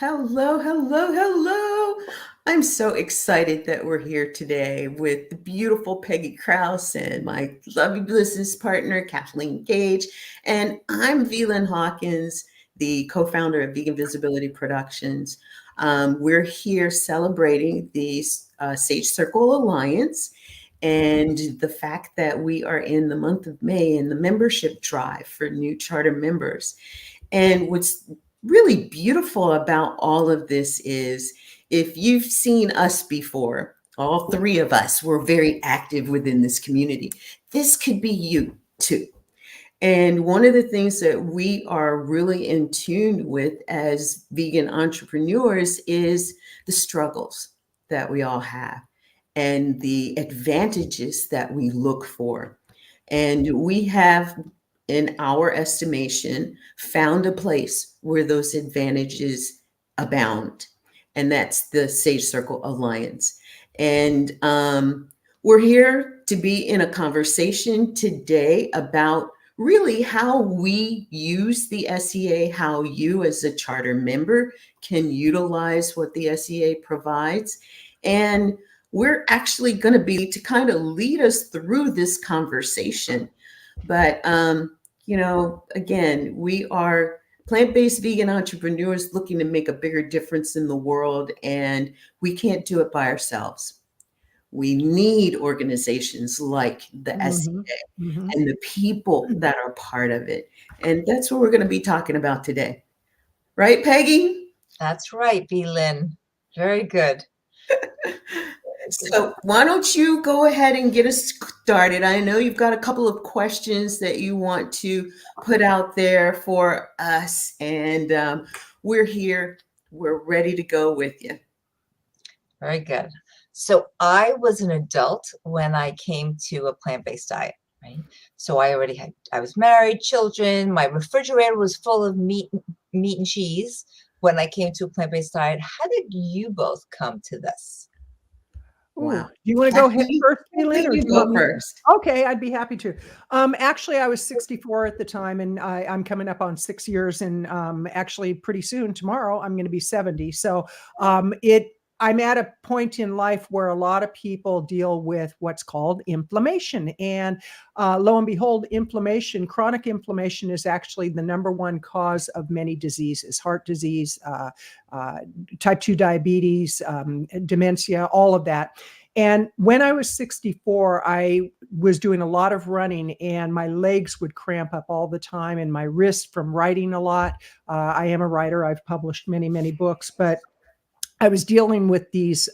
Hello, hello, hello. I'm so excited that we're here today with the beautiful Peggy Krause and my lovely business partner, Kathleen Gage. And I'm Vegan Hawkins, the co founder of Vegan Visibility Productions. We're here celebrating the Sage Circle Alliance and the fact that we are in the month of May in the membership drive for new charter members. And what's really beautiful about all of this is if you've seen us before, all three of us were very active within this community. This could be you too. And one of the things that we are really in tune with as vegan entrepreneurs is the struggles that we all have and the advantages that we look for. And we have, in our estimation, found a place where those advantages abound. And that's the Sage Circle Alliance. And we're here to be in a conversation today about really how we use the SEA, how you as a charter member can utilize what the SEA provides. And we're actually going to be to kind of lead us through this conversation. But, again, we are plant-based vegan entrepreneurs looking to make a bigger difference in the world, and we can't do it by ourselves. We need organizations like the SEA and the people that are part of it. And that's what we're going to be talking about today. Right, Peggy? That's right, B. Lynn. Very good. So why don't you go ahead and get us started? I know you've got a couple of questions that you want to put out there for us, and we're here. We're ready to go with you. Very good. So I was an adult when I came to a plant-based diet, right? So I was married, children, my refrigerator was full of meat and cheese when I came to a plant-based diet. How did you both come to this? Wow. Do you want to go ahead first, Lynn, or you go first? Okay, I'd be happy to. Actually, I was 64 at the time, and I'm coming up on 6 years, and actually pretty soon, tomorrow, I'm going to be 70. So I'm at a point in life where a lot of people deal with what's called inflammation. And lo and behold, chronic inflammation is actually the #1 cause of many diseases, heart disease, type 2 diabetes, dementia, all of that. And when I was 64, I was doing a lot of running and my legs would cramp up all the time and my wrists from writing a lot. I am a writer. I've published many, many books, but I was dealing with these,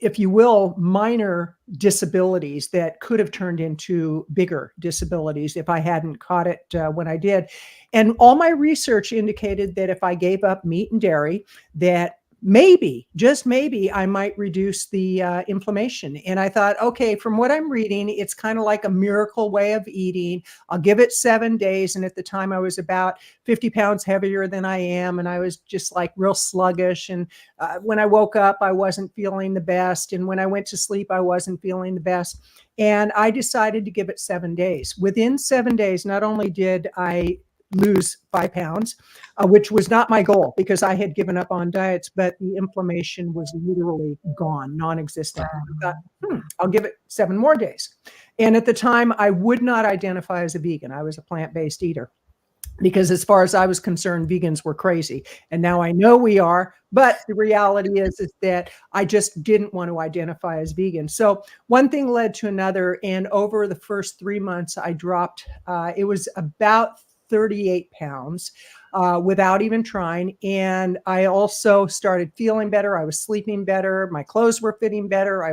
if you will, minor disabilities that could have turned into bigger disabilities if I hadn't caught it when I did. And all my research indicated that if I gave up meat and dairy, that maybe, just maybe, I might reduce the inflammation. And I thought, okay, from what I'm reading, it's kind of like a miracle way of eating. I'll give it 7 days. And at the time I was about 50 pounds heavier than I am. And I was just like real sluggish. And when I woke up, I wasn't feeling the best. And when I went to sleep, I wasn't feeling the best. And I decided to give it 7 days. Within 7 days, not only did I lose 5 pounds, which was not my goal because I had given up on diets, but the inflammation was literally gone, non-existent. I thought, I'll give it 7 more days. And at the time, I would not identify as a vegan. I was a plant-based eater because as far as I was concerned, vegans were crazy. And now I know we are, but the reality is that I just didn't want to identify as vegan. So one thing led to another. And over the first 3 months, I dropped, it was about 38 pounds without even trying. And I also started feeling better. I was sleeping better. My clothes were fitting better.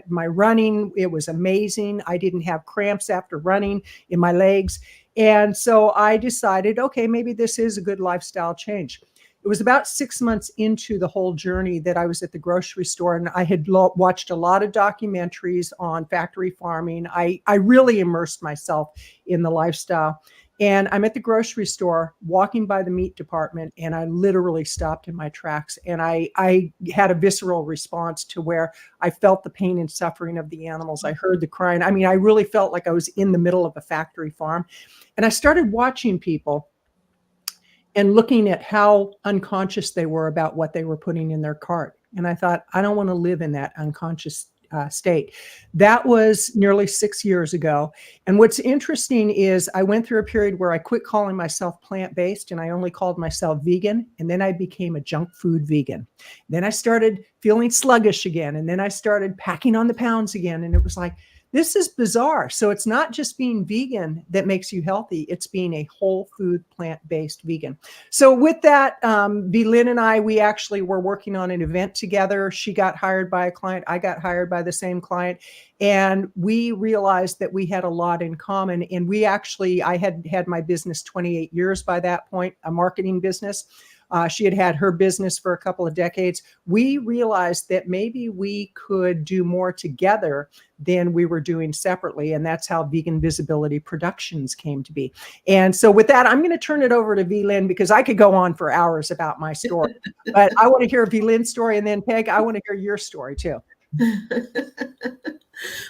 My running, it was amazing. I didn't have cramps after running in my legs. And so I decided, okay, maybe this is a good lifestyle change. It was about 6 months into the whole journey that I was at the grocery store, and I had watched a lot of documentaries on factory farming. I really immersed myself in the lifestyle. And I'm at the grocery store walking by the meat department, and I literally stopped in my tracks. And I had a visceral response to where I felt the pain and suffering of the animals. I heard the crying. I mean, I really felt like I was in the middle of a factory farm. And I started watching people. and looking at how unconscious they were about what they were putting in their cart. And I thought, I don't want to live in that unconscious state. That was nearly 6 years ago. And what's interesting is I went through a period where I quit calling myself plant-based and I only called myself vegan. And then I became a junk food vegan. Then I started feeling sluggish again. And then I started packing on the pounds again. And it was like, this is bizarre. So it's not just being vegan that makes you healthy. It's being a whole food, plant-based vegan. So with that, Lynn and I, we actually were working on an event together. She got hired by a client. I got hired by the same client. And we realized that we had a lot in common. And I had my business 28 years by that point, a marketing business. She had her business for a couple of decades. We realized that maybe we could do more together than we were doing separately. And that's how Vegan Visibility Productions came to be. And so with that, I'm going to turn it over to Lynn because I could go on for hours about my story. But I want to hear Lynn's story. And then Peg, I want to hear your story too.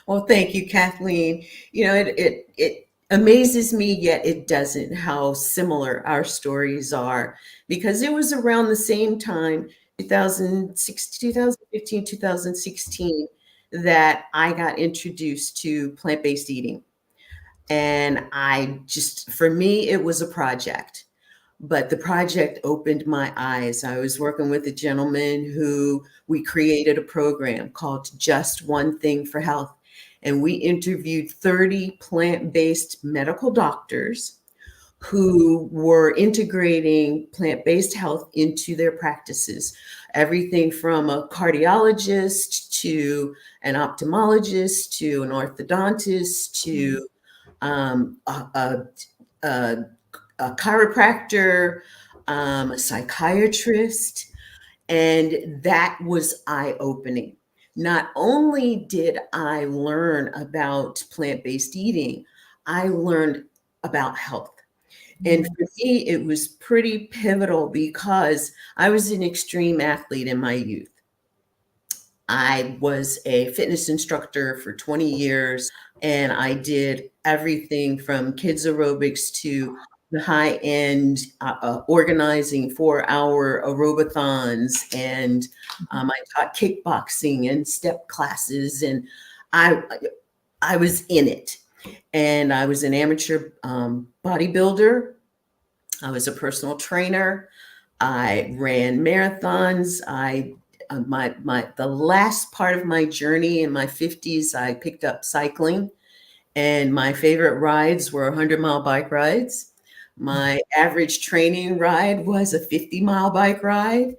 Well, thank you, Kathleen. It amazes me, yet it doesn't, how similar our stories are, because it was around the same time, 2015, 2016, that I got introduced to plant-based eating. And for me, it was a project. But the project opened my eyes. I was working with a gentleman who we created a program called Just One Thing for Health. And we interviewed 30 plant-based medical doctors who were integrating plant-based health into their practices. Everything from a cardiologist to an ophthalmologist to an orthodontist to a chiropractor, a psychiatrist, and that was eye-opening. Not only did I learn about plant-based eating, I learned about health. And for me, it was pretty pivotal because I was an extreme athlete in my youth. I was a fitness instructor for 20 years, and I did everything from kids aerobics to the high-end organizing 4-hour aerobathons, and I taught kickboxing and step classes, and I was in it. And I was an amateur bodybuilder. I was a personal trainer. I ran marathons. The last part of my journey in my 50s, I picked up cycling, and my favorite rides were 100-mile bike rides. My average training ride was a 50-mile bike ride.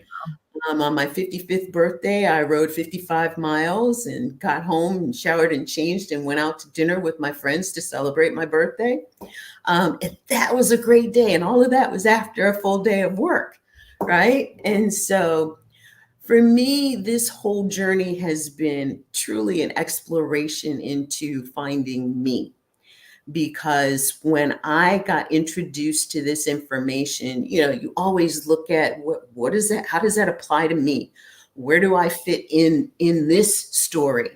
On my 55th birthday, I rode 55 miles and got home and showered and changed and went out to dinner with my friends to celebrate my birthday. And that was a great day. And all of that was after a full day of work, right? And so for me, this whole journey has been truly an exploration into finding me. Because when I got introduced to this information, you always look at what is that? How does that apply to me? Where do I fit in this story?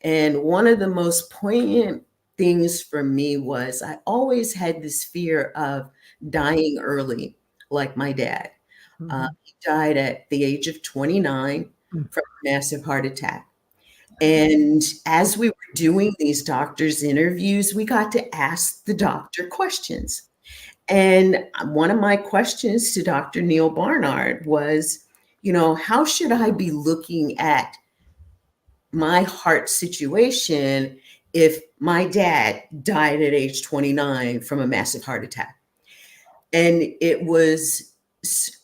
And one of the most poignant things for me was I always had this fear of dying early, like my dad. He died at the age of 29 from a massive heart attack. And as we were doing these doctors' interviews, we got to ask the doctor questions. And one of my questions to Dr. Neil Barnard was, how should I be looking at my heart situation if my dad died at age 29 from a massive heart attack? And it was,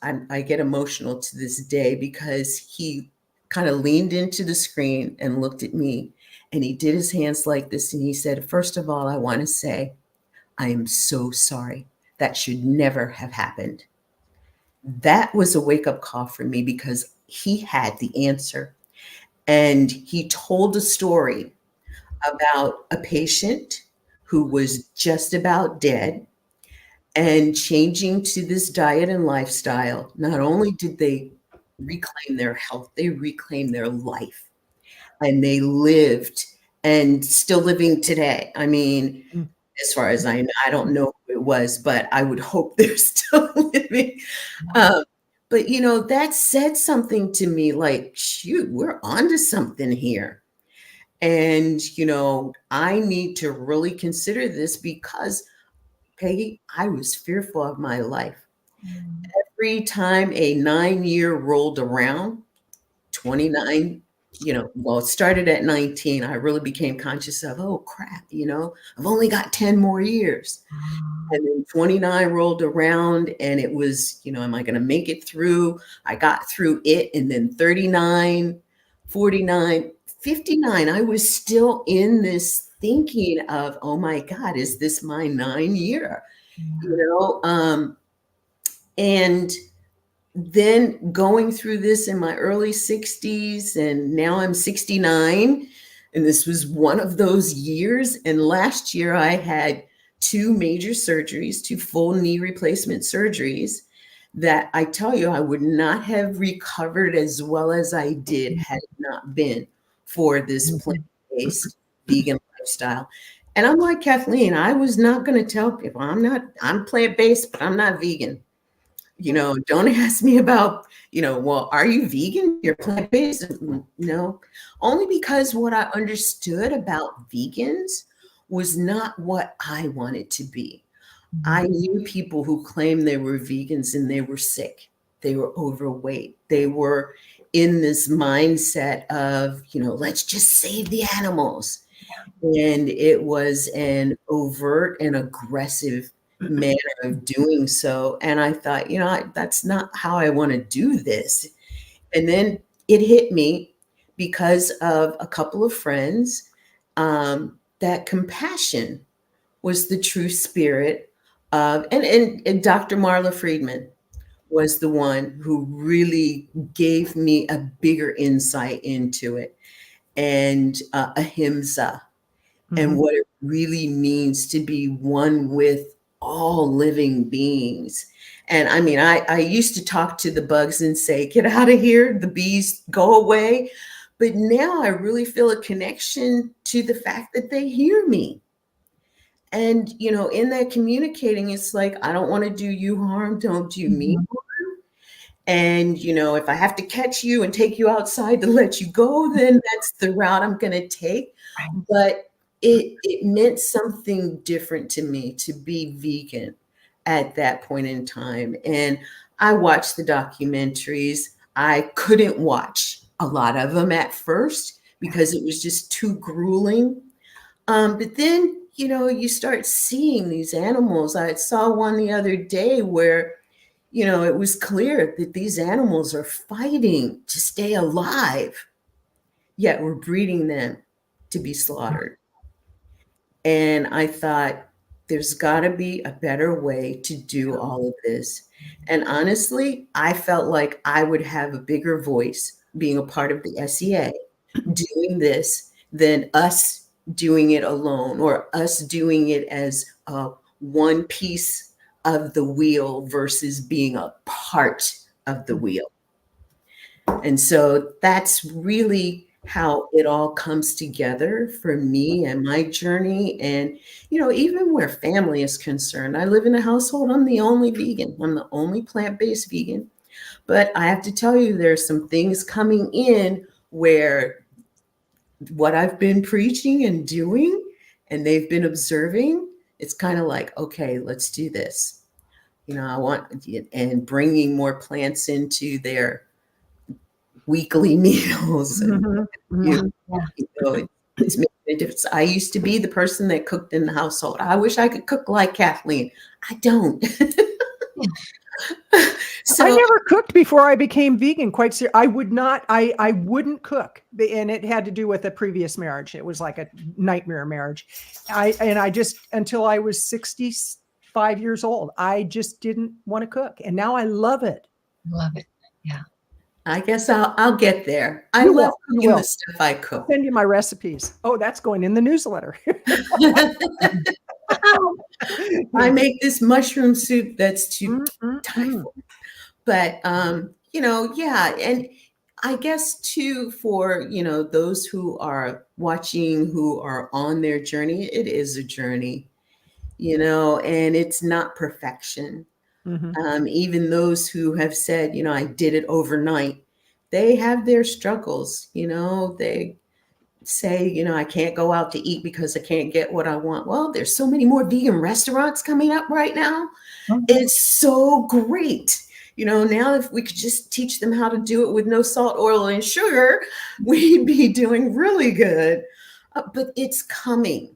I get emotional to this day because he kind of leaned into the screen and looked at me, and he did his hands like this. And he said, first of all, I want to say, I am so sorry. That should never have happened. That was a wake-up call for me because he had the answer. And he told a story about a patient who was just about dead and changing to this diet and lifestyle. Not only did they reclaim their health, they reclaimed their life, and they lived, and still living today. I mean, as far as I know. I don't know who it was, but I would hope they're still living. Um, but that said something to me like, shoot, we're onto something here. And, I need to really consider this because, Peggy, I was fearful of my life. Every time a 9-year rolled around, 29, well, it started at 19. I really became conscious of, oh crap, I've only got 10 more years. And then 29 rolled around and it was, am I going to make it through? I got through it. And then 39, 49, 59, I was still in this thinking of, oh my God, is this my 9 year? And then going through this in my early 60s, and now I'm 69. And this was one of those years. And last year I had 2 major surgeries, 2 full knee replacement surgeries that I tell you, I would not have recovered as well as I did had it not been for this plant-based vegan lifestyle. And I'm like Kathleen, I was not going to tell people I'm plant-based, but I'm not vegan. Don't ask me about, well, are you vegan? You're plant-based? No, only because what I understood about vegans was not what I wanted to be. I knew people who claimed they were vegans and they were sick. They were overweight. They were in this mindset of, let's just save the animals. And it was an overt and aggressive manner of doing so. And I thought, that's not how I want to do this. And then it hit me because of a couple of friends, that compassion was the true spirit of, and Dr. Marla Friedman was the one who really gave me a bigger insight into it, and ahimsa, and what it really means to be one with all living beings. And I mean, I used to talk to the bugs and say, get out of here, the bees, go away. But now I really feel a connection to the fact that they hear me. And, in that communicating, it's like, I don't want to do you harm, don't do me harm. And, if I have to catch you and take you outside to let you go, then that's the route I'm going to take. But it meant something different to me to be vegan at that point in time. And I watched the documentaries. I couldn't watch a lot of them at first because it was just too grueling. But then, you start seeing these animals. I saw one the other day where, it was clear that these animals are fighting to stay alive, yet we're breeding them to be slaughtered. And I thought, there's got to be a better way to do all of this. And honestly, I felt like I would have a bigger voice being a part of the SEA doing this than us doing it alone, or us doing it as one piece of the wheel versus being a part of the wheel. And so that's really how it all comes together for me and my journey. And, even where family is concerned, I live in a household. I'm the only vegan. I'm the only plant-based vegan. But I have to tell you, there's some things coming in where what I've been preaching and doing, and they've been observing, it's kind of like, okay, let's do this. I want, and bringing more plants into their weekly meals. And, it's making a difference. I used to be the person that cooked in the household. I wish I could cook like Kathleen. I don't. So I never cooked before I became vegan. Quite serious. I would not. I wouldn't cook, and it had to do with a previous marriage. It was like a nightmare marriage. I just, until I was 65 years old, I just didn't want to cook, and now I love it. Love it. Yeah. I guess I'll get there. I love cooking the stuff I cook. I'll send you my recipes. Oh, that's going in the newsletter. I make this mushroom soup that's to die for. But, yeah. And I guess too, for, those who are watching, who are on their journey, it is a journey. and it's not perfection. Mhm. Even those who have said, I did it overnight, they have their struggles. They say, I can't go out to eat because I can't get what I want. Well, there's so many more vegan restaurants coming up right now. Mhm. It's so great. Now if we could just teach them how to do it with no salt, oil, and sugar, we'd be doing really good. But it's coming.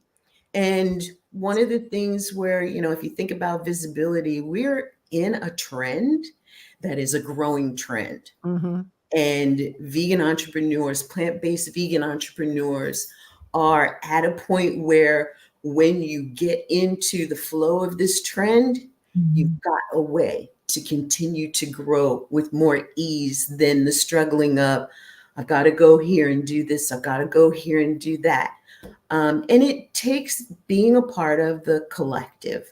And one of the things where, if you think about visibility, we're in a trend that is a growing trend. Mhm. And vegan entrepreneurs, plant-based vegan entrepreneurs are at a point where when you get into the flow of this trend, you've got a way to continue to grow with more ease than the struggling of, I've got to go here and do this, I've got to go here and do that. And it takes being a part of the collective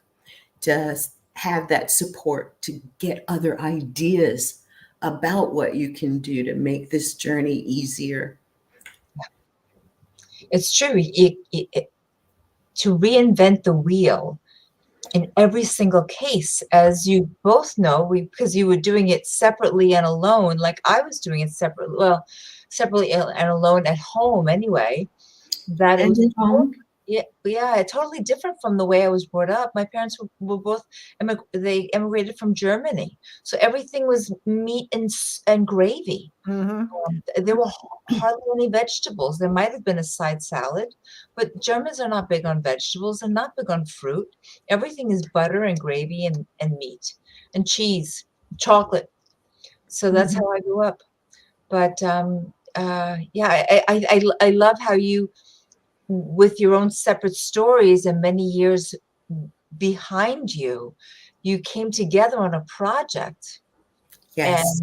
to have that support to get other ideas about what you can do to make this journey easier. It's true. To reinvent the wheel in every single case, as you both know, because you were doing it separately and alone, like I was doing it separately and alone at home anyway, that it And was at home, yeah, totally different from the way I was brought up. My parents were both they emigrated from Germany, so everything was meat and gravy. Mhm. There were hardly any vegetables. There might have been a side salad, but Germans are not big on vegetables and not big on fruit. Everything is butter and gravy and meat and cheese, chocolate. So that's Mhm. how I grew up. But yeah, I love how you, with your own separate stories and many years behind you, you came together on a project. Yes.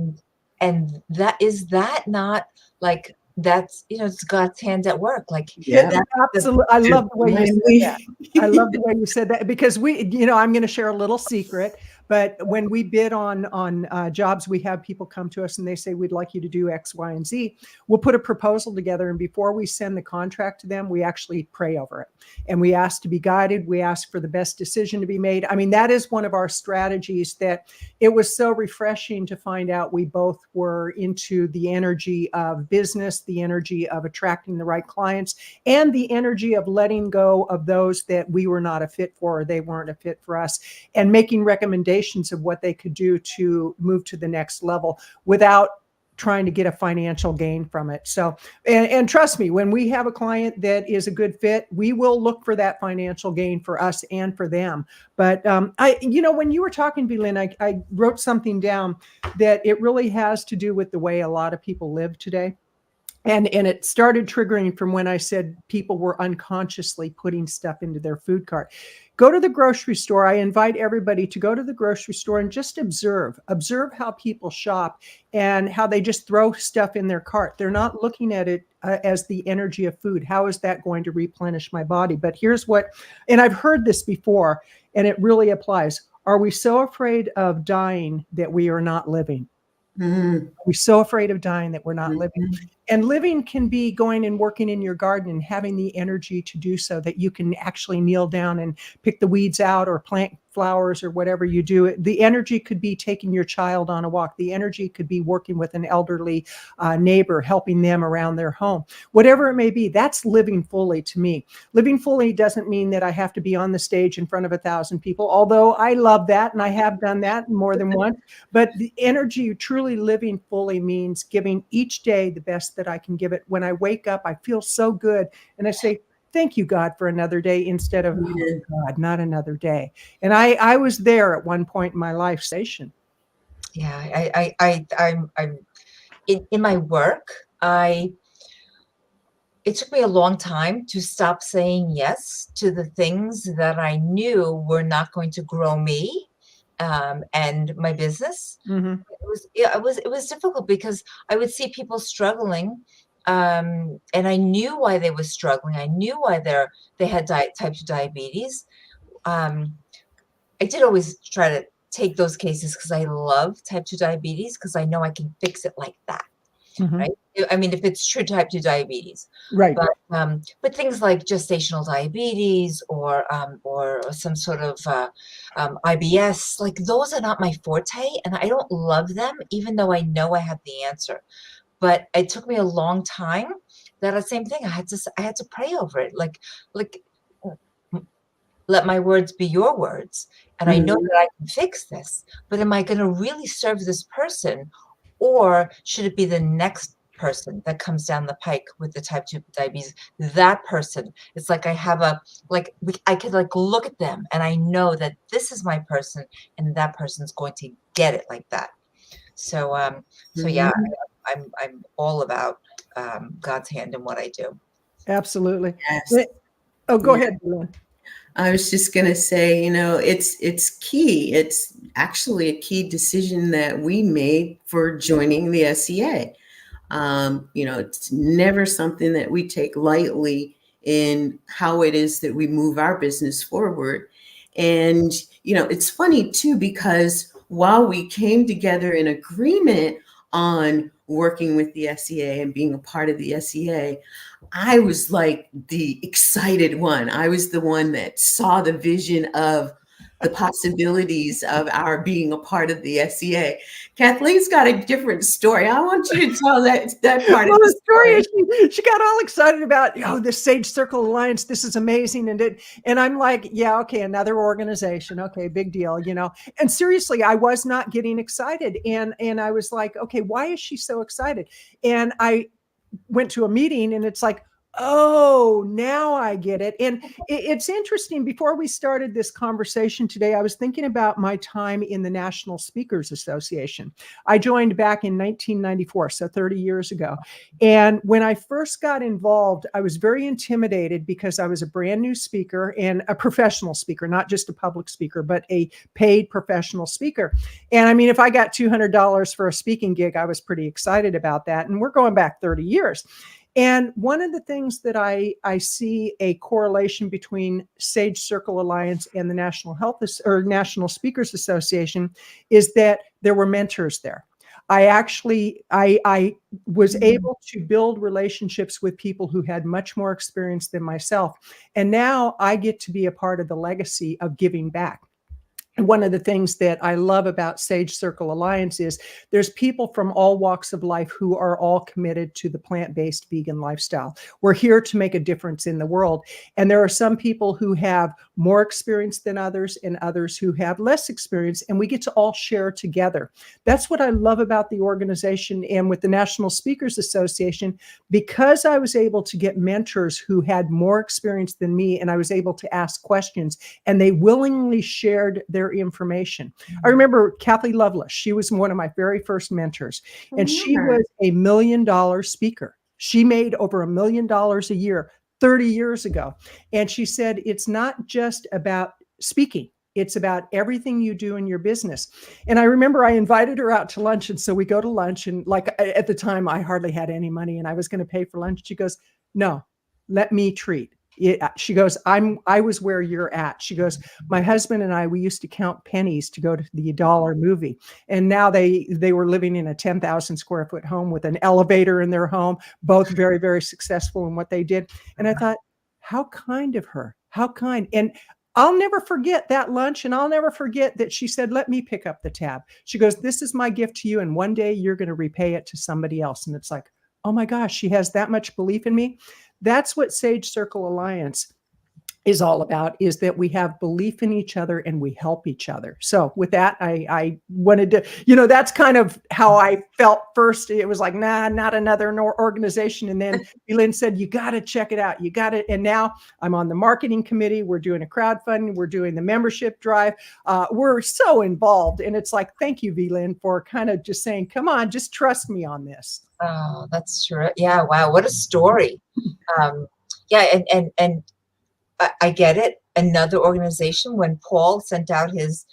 And that not like that's, it's God's hand at work. Like Yeah. that the Absolutely. I love the way you said that. Divinely. I love the way you said that because I'm going to share a little secret. But when we bid on jobs, we have people come to us and they say, we'd like you to do X, Y, and Z. We'll put a proposal together. And before we send the contract to them, we actually pray over it. And we ask to be guided. We ask for the best decision to be made. I mean, that is one of our strategies that it was so refreshing to find out we both were into the energy of business, the energy of attracting the right clients, and the energy of letting go of those that we were not a fit for or they weren't a fit for us, and making recommendations of what they could do to move to the next level without trying to get a financial gain from it. So, and trust me, when we have a client that is a good fit, we will look for that financial gain for us and for them. But when you were talking, Belin, I wrote something down that it really has to do with the way a lot of people live today. And it started triggering from when I said people were unconsciously putting stuff into their food cart. Go to the grocery store. I invite everybody to go to the grocery store and just observe how people shop and how they just throw stuff in their cart. They're not looking at it as the energy of food. How is that going to replenish my body? But here's what, and I've heard this before, and it really applies. Are we so afraid of dying that we are not living? Mhm. We're so afraid of dying that we're not living. Mhm. And living can be going and working in your garden and having the energy to do so, that you can actually kneel down and pick the weeds out or plant flowers or whatever you do. The energy could be taking your child on a walk. The energy could be working with an elderly neighbor, helping them around their home. Whatever it may be, that's living fully to me. Living fully doesn't mean that I have to be on the stage in front of 1,000 people, although I love that and I have done that more than once. But the energy, truly living fully, means giving each day the best that I can give it. When I wake up, I feel so good. And I say, thank you, God, for another day, instead of, oh, Yeah. God, not another day. And I was there at one point in my life station. Yeah, I'm in my work. It took me a long time to stop saying yes to the things that I knew were not going to grow me and my business. Mm-hmm. It was difficult because I would see people struggling, and I knew why they were struggling. I knew why they had type 2 diabetes. Um, I did always try to take those cases because I love type 2 diabetes because I know I can fix it like that. Mhm. right? I mean, if it's true type 2 diabetes, Right. but things like gestational diabetes or some sort of IBS, like those are not my forte, and I don't love them, even though I know I have the answer. But it took me a long time. That same thing, I had to pray over it, like let my words be your words. And I know Mhm. that I can fix this, but am I going to really serve this person? Or should it be the next person that comes down the pike with the type 2 diabetes? That person, it's like I have I could like look at them and I know that this is my person and that person's going to get it like that. So, so yeah, Mhm. I'm all about God's hand in what I do. Absolutely. Yes. Oh, go Yeah. ahead, Lynn. I was just going to say, it's key. It's actually a key decision that we made for joining the SEA. It's never something that we take lightly in how it is that we move our business forward. And, it's funny too, because while we came together in agreement on working with the SEA and being a part of the SEA, I was like the excited one. I was the one that saw the vision of the possibilities of our being a part of the SEA. Kathleen's got a different story. I want you to tell that part of Well, the the story story. is she got all excited about, this Sage Circle Alliance. This is amazing. And I'm like, yeah, okay, another organization. Okay, big deal. And seriously, I was not getting excited. And I was like, okay, why is she so excited? And I went to a meeting and it's like, oh, now I get it. And it's interesting. Before we started this conversation today, I was thinking about my time in the National Speakers Association. I joined back in 1994, so 30 years ago. And when I first got involved, I was very intimidated because I was a brand new speaker and a professional speaker, not just a public speaker, but a paid professional speaker. And I mean, if I got $200 for a speaking gig, I was pretty excited about that. And we're going back 30 years. And one of the things that I see a correlation between Sage Circle Alliance and the National Speakers Association is that there were mentors there. I was able to build relationships with people who had much more experience than myself. And now I get to be a part of the legacy of giving back. And one of the things that I love about Sage Circle Alliance is there's people from all walks of life who are all committed to the plant-based vegan lifestyle. We're here to make a difference in the world. And there are some people who have more experience than others and others who have less experience, and we get to all share together. That's what I love about the organization and with the National Speakers Association, because I was able to get mentors who had more experience than me, and I was able to ask questions, and they willingly shared their information. I remember Kathy Lovelace. She was one of my very first mentors, and she was a $1 million speaker. She made over $1 million a year 30 years ago. And she said, it's not just about speaking. It's about everything you do in your business. And I remember I invited her out to lunch. And so we go to lunch, and like at the time, I hardly had any money and I was going to pay for lunch. She goes, no, let me treat. She goes, I was where you're at. She goes, my husband and I, we used to count pennies to go to the dollar movie. And now they were living in a 10,000 square foot home with an elevator in their home, both very, very successful in what they did. And I thought, how kind of her, how kind. And I'll never forget that lunch. And I'll never forget that she said, let me pick up the tab. She goes, this is my gift to you. And one day you're going to repay it to somebody else. And it's like, oh my gosh, she has that much belief in me. That's what Sage Circle Alliance is all about, is that we have belief in each other and we help each other. So with that, I wanted to, that's kind of how I felt first. It was like, nah, not another organization. And then Lynn said, you got to check it out. You got it. And now I'm on the marketing committee. We're doing a crowdfunding. We're doing the membership drive. We're so involved. And it's like, thank you, V-Lynn, for kind of just saying, come on, just trust me on this. Oh, that's true. Yeah. Wow. What a story. Yeah. And I get it. Another organization, when Paul sent out his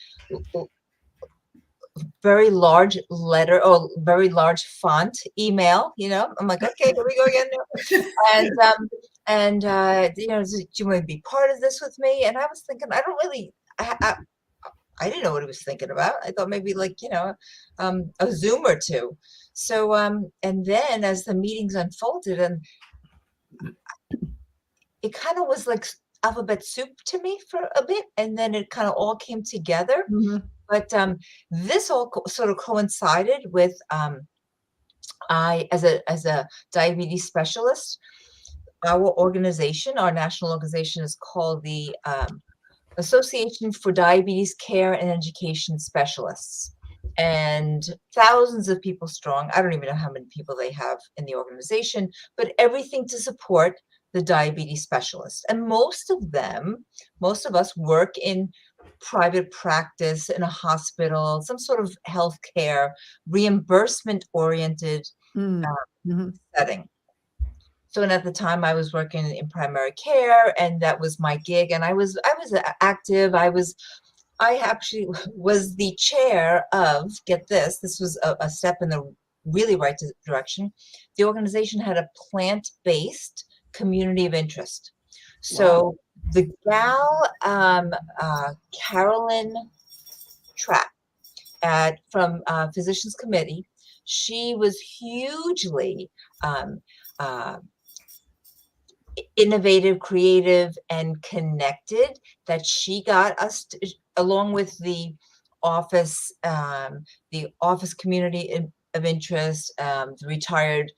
very large letter or very large font email, I'm like, okay, here we go again. And do you want to be part of this with me? And I was thinking, I don't really, I didn't know what he was thinking about. I thought maybe like, a Zoom or two. So, and then as the meetings unfolded, and it kind of was like alphabet soup to me for a bit, and then it kind of all came together. Mhm. But this all sort of coincided with I, as a diabetes specialist, our organization, our national organization, is called the Association for Diabetes Care and Education Specialists, and thousands of people strong. I don't even know how many people they have in the organization, but everything to support the diabetes specialists. And most of us work in private practice, in a hospital, some sort of healthcare, reimbursement-oriented Mm. Mhm. setting. So, and at the time I was working in primary care, and that was my gig. And I was active. I actually was the chair of, get this was a step in the really right direction. The organization had a plant-based community of interest. So the gal, Carolyn Trapp from Physicians Committee, she was hugely uh, innovative, creative, and connected, that she got us along with the office community of interest, the retired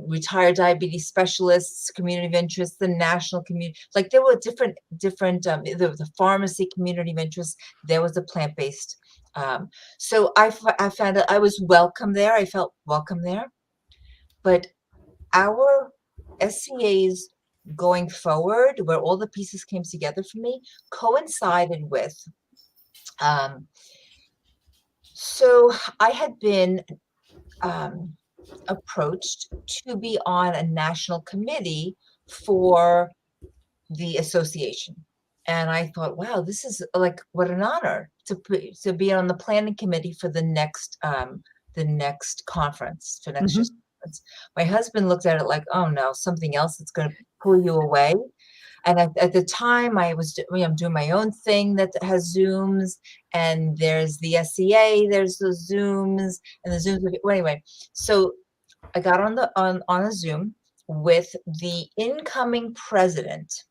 retired diabetes specialists community of interest, the national community, like there were different the pharmacy community of interest. There was a plant-based, so I found that I was welcome there. I felt welcome there. But our SCAs going forward, where all the pieces came together for me, coincided with, so I had been approached to be on a national committee for the association. And I thought, wow, this is like, what an honor to be on the planning committee for the next conference, for next year's conference. My husband looked at it like, oh no, something else that's going to pull you away. And at the time, I'm doing my own thing that has Zooms, and there's the SCA, there's the Zooms, and the Zooms. Well, anyway, so I got on a Zoom with the incoming president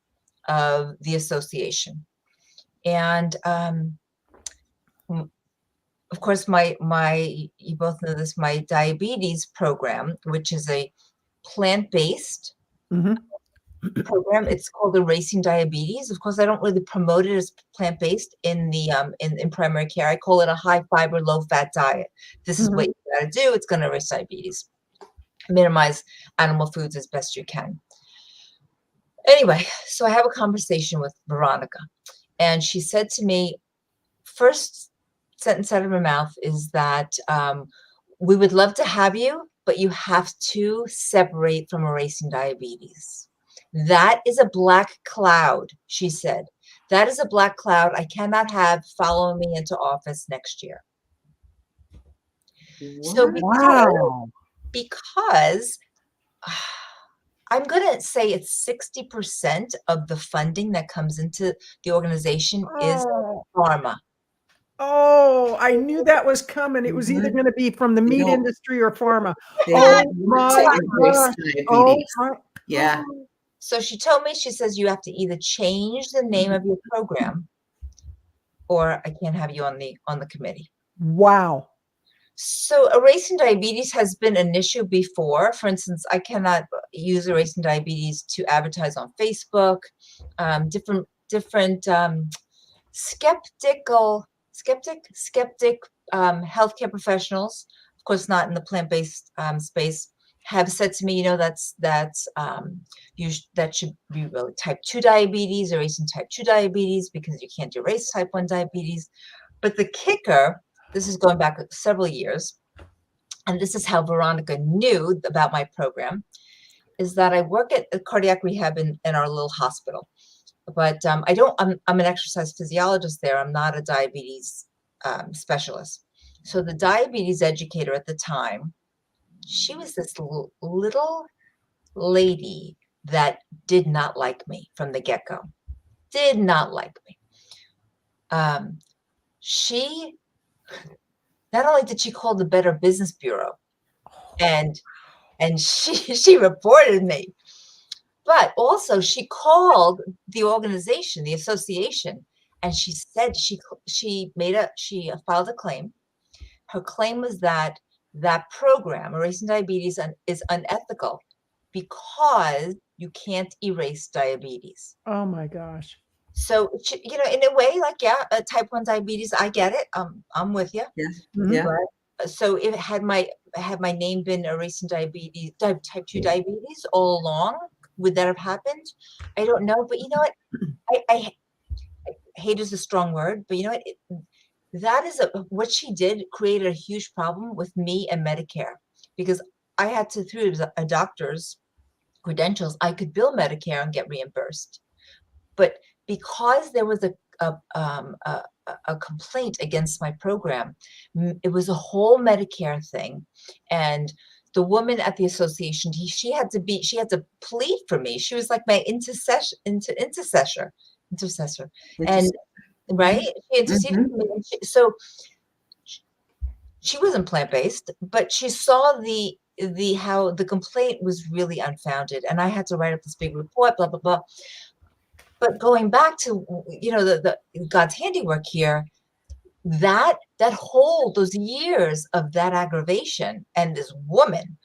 of the association, and of course, you both know this, my diabetes program, which is a plant-based program. It's called Erasing Diabetes. Of course, I don't really promote it as plant-based in the in primary care. I call it a high fiber, low fat diet. This is what you gotta do. It's gonna erase diabetes. Minimize animal foods as best you can. Anyway, so I have a conversation with Veronica, and she said to me, first sentence out of her mouth is that we would love to have you, but you have to separate from erasing diabetes. That is a black cloud, she said. That is a black cloud I cannot have following me into office next year. So because I'm going to say it's 60% of the funding that comes into the organization is pharma. Oh, I knew that was coming. It was either going to be from the meat industry or pharma. Oh my gosh. Yeah. So she told me, she says, you have to either change the name of your program, or I can't have you on the committee. Wow. So erasing diabetes has been an issue before. For instance, I cannot use erasing diabetes to advertise on Facebook. Different skeptic healthcare professionals, of course not in the plant-based space, have said to me, that should be really type 2 diabetes, erasing type 2 diabetes, because you can't erase type 1 diabetes. But the kicker, this is going back several years, and this is how Veronica knew about my program, is that I work at a cardiac rehab in our little hospital. But I'm an exercise physiologist there. I'm not a diabetes specialist. So the diabetes educator at the time, she was this little lady that did not like me from the get-go. did not like me. She, not only did she call the Better Business Bureau and she reported me, but also she called the organization, the association, and she said she filed a claim. Her claim was that program, Erasing Diabetes, is unethical because you can't erase diabetes. Oh my gosh. So, you know, in a way, like, yeah, type 1 diabetes, I get it. I'm with you. Yeah. Mhm. Yeah. But, so if had my name been Erasing Diabetes, type 2 diabetes all along, would that have happened? I don't know. But you know what? I hate is a strong word, but you know what? That is what she did created a huge problem with me and Medicare, because I had to, through a doctor's credentials, I could bill Medicare and get reimbursed. But because there was a complaint against my program, it was a whole Medicare thing, and the woman at the association, she had to plead for me. She was like my intercessor, and right, she interceded for me. And so she wasn't plant-based, but she saw how the complaint was really unfounded, and I had to write up this big report, blah blah blah. But going back to, you know, the God's handiwork here, those years of that aggravation and this woman,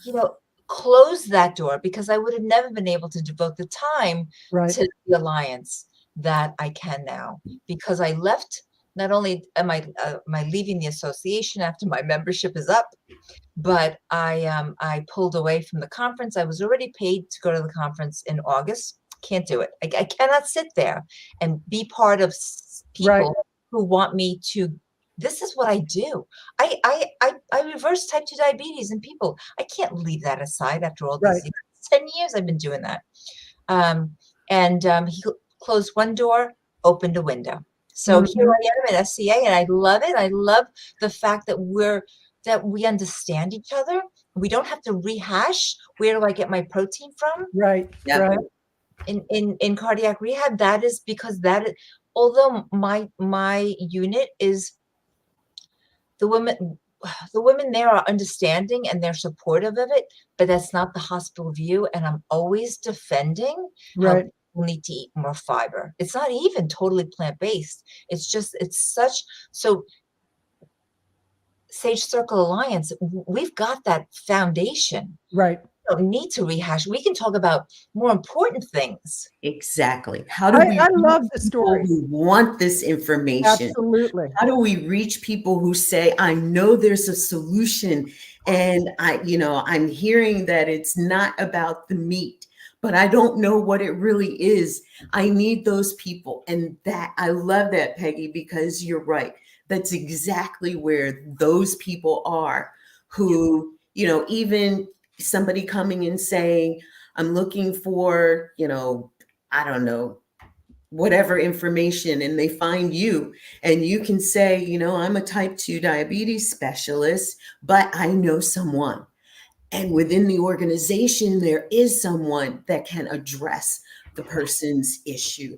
you know, closed that door, because I would have never been able to devote the time Right. to the alliance that I can now, because I left. Not only am I leaving the association after my membership is up, but I pulled away from the conference. I was already paid to go to the conference in August. Can't do it. I cannot sit there and be part of people who want me to. This is what I do. I reverse type 2 diabetes in people. I can't leave that aside after all these years. 10 years I've been doing that. He closed one door, opened a window. So here I am at SCA, and I love it. I love the fact that we understand each other. We don't have to rehash, where do I get my protein from? Right. Yeah. Right. In cardiac rehab, that is because although my unit is, the women there are understanding and they're supportive of it, but that's not the hospital view. And I'm always defending how people need to eat more fiber. It's not even totally plant-based. So Sage Circle Alliance, we've got that foundation. Right. We don't need to rehash. We can talk about more important things. Exactly. How do we? I love the story. We want this information. Absolutely. How do we reach people who say, I know there's a solution, and I'm hearing that it's not about the meat, but I don't know what it really is. I need those people. And I love that, Peggy, because you're right. That's exactly where those people are, who, even somebody coming and saying, I'm looking for, I don't know, whatever information, and they find you, and you can say, I'm a type 2 diabetes specialist, but I know someone. And within the organization, there is someone that can address the person's issue.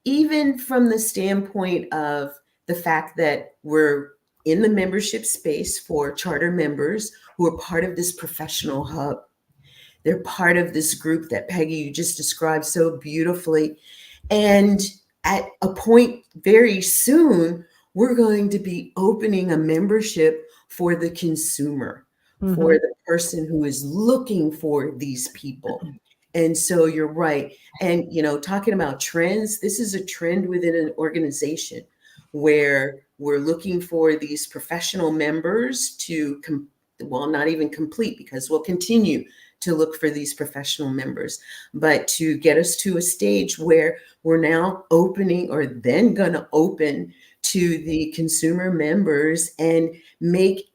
Even from the standpoint of the fact that we're in the membership space for charter members who are part of this professional hub. They're part of this group that, Peggy, you just described so beautifully. And at a point very soon, we're going to be opening a membership for the consumer, for the person who is looking for these people. And so you're right. And, talking about trends, this is a trend within an organization where we're looking for these professional members to, not even complete, because we'll continue to look for these professional members, but to get us to a stage where we're now opening, or then going to open to the consumer members, and make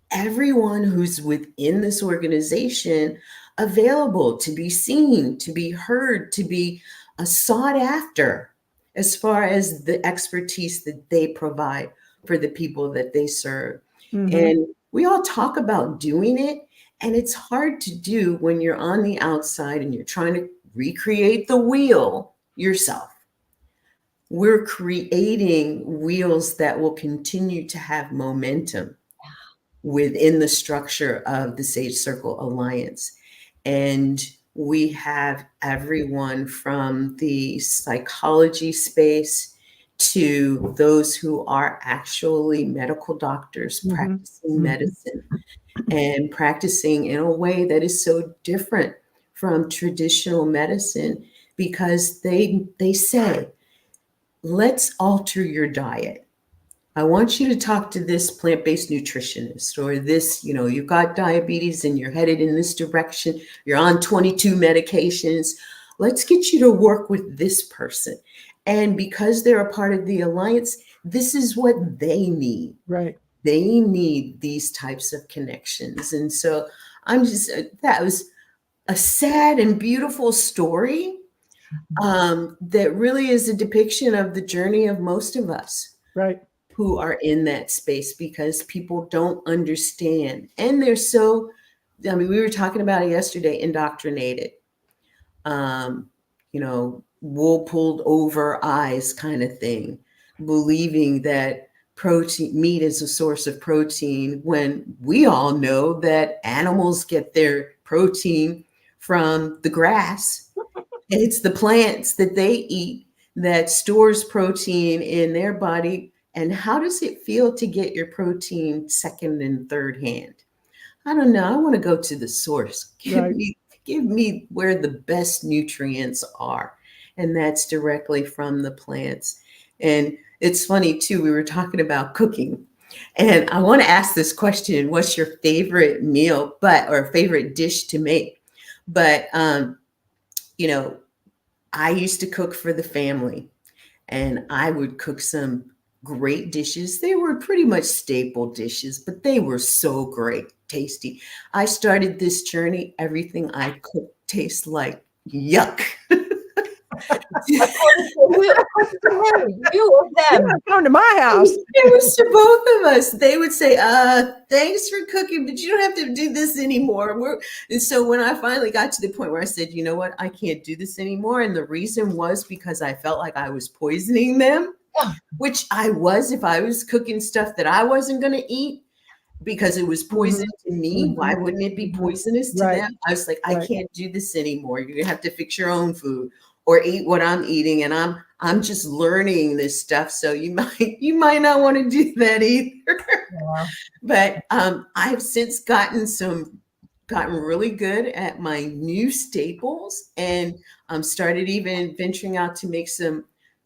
everyone who's within this organization available to be seen, to be heard, to be sought after, as far as the expertise that they provide for the people that they serve. And we all talk about doing it, and it's hard to do when you're on the outside and you're trying to recreate the wheel yourself. We're creating wheels that will continue to have momentum within the structure of the Sage Circle Alliance. And we have everyone from the psychology space to those who are actually medical doctors practicing medicine and practicing in a way that is so different from traditional medicine, because they say, let's alter your diet. I want you to talk to this plant-based nutritionist, or this, you've got diabetes and you're headed in this direction. You're on 22 medications. Let's get you to work with this person. And because they're a part of the alliance, this is what they need. Right. They need these types of connections. And so that was a sad and beautiful story that really is a depiction of the journey of most of us. Right. Who are in that space, because people don't understand. And they're so, we were talking about it yesterday, indoctrinated, wool pulled over eyes kind of thing, believing that meat is a source of protein, when we all know that animals get their protein from the grass. It's the plants that they eat that stores protein in their body. And how does it feel to get your protein second and third hand? I don't know. I want to go to the source. Give me where the best nutrients are. And that's directly from the plants. And it's funny too, we were talking about cooking. And I want to ask this question: what's your favorite meal, or favorite dish to make? But I used to cook for the family, and I would cook some great dishes. They were pretty much staple dishes, but they were so great, tasty. I started this journey, everything I cooked tastes like yuck. You or them? Come to my house. It was to both of us. They would say, thanks for cooking, but you don't have to do this anymore. And so when I finally got to the point where I said, you know what, I can't do this anymore. And the reason was because I felt like I was poisoning them, which I was. If I was cooking stuff that I wasn't going to eat because it was poison to me, why wouldn't it be poisonous to them? I was like, I can't do this anymore. You're going to have to fix your own food or eat what I'm eating. And I'm just learning this stuff. So you might not want to do that either. Yeah. But I've since gotten really good at my new staples, and started even venturing out to make some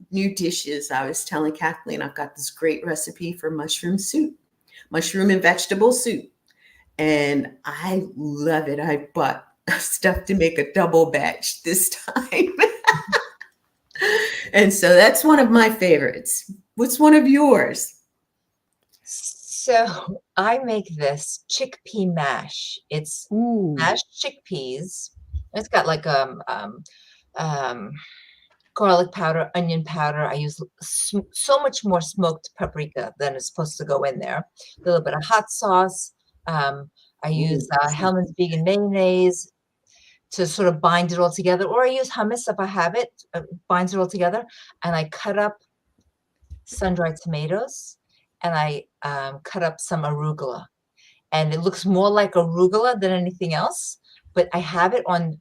new dishes. I was telling Kathleen, I've got this great recipe for mushroom and vegetable soup. And I love it. I bought stuff to make a double batch this time. And so that's one of my favorites. What's one of yours? So I make this chickpea mash. It's mashed chickpeas. It's got like garlic powder, onion powder. I use so much more smoked paprika than is supposed to go in there. A little bit of hot sauce. I use Hellmann's vegan mayonnaise to sort of bind it all together, or I use hummus if I have it, binds it all together. And I cut up sun-dried tomatoes, and I cut up some arugula, and it looks more like arugula than anything else. But I have it on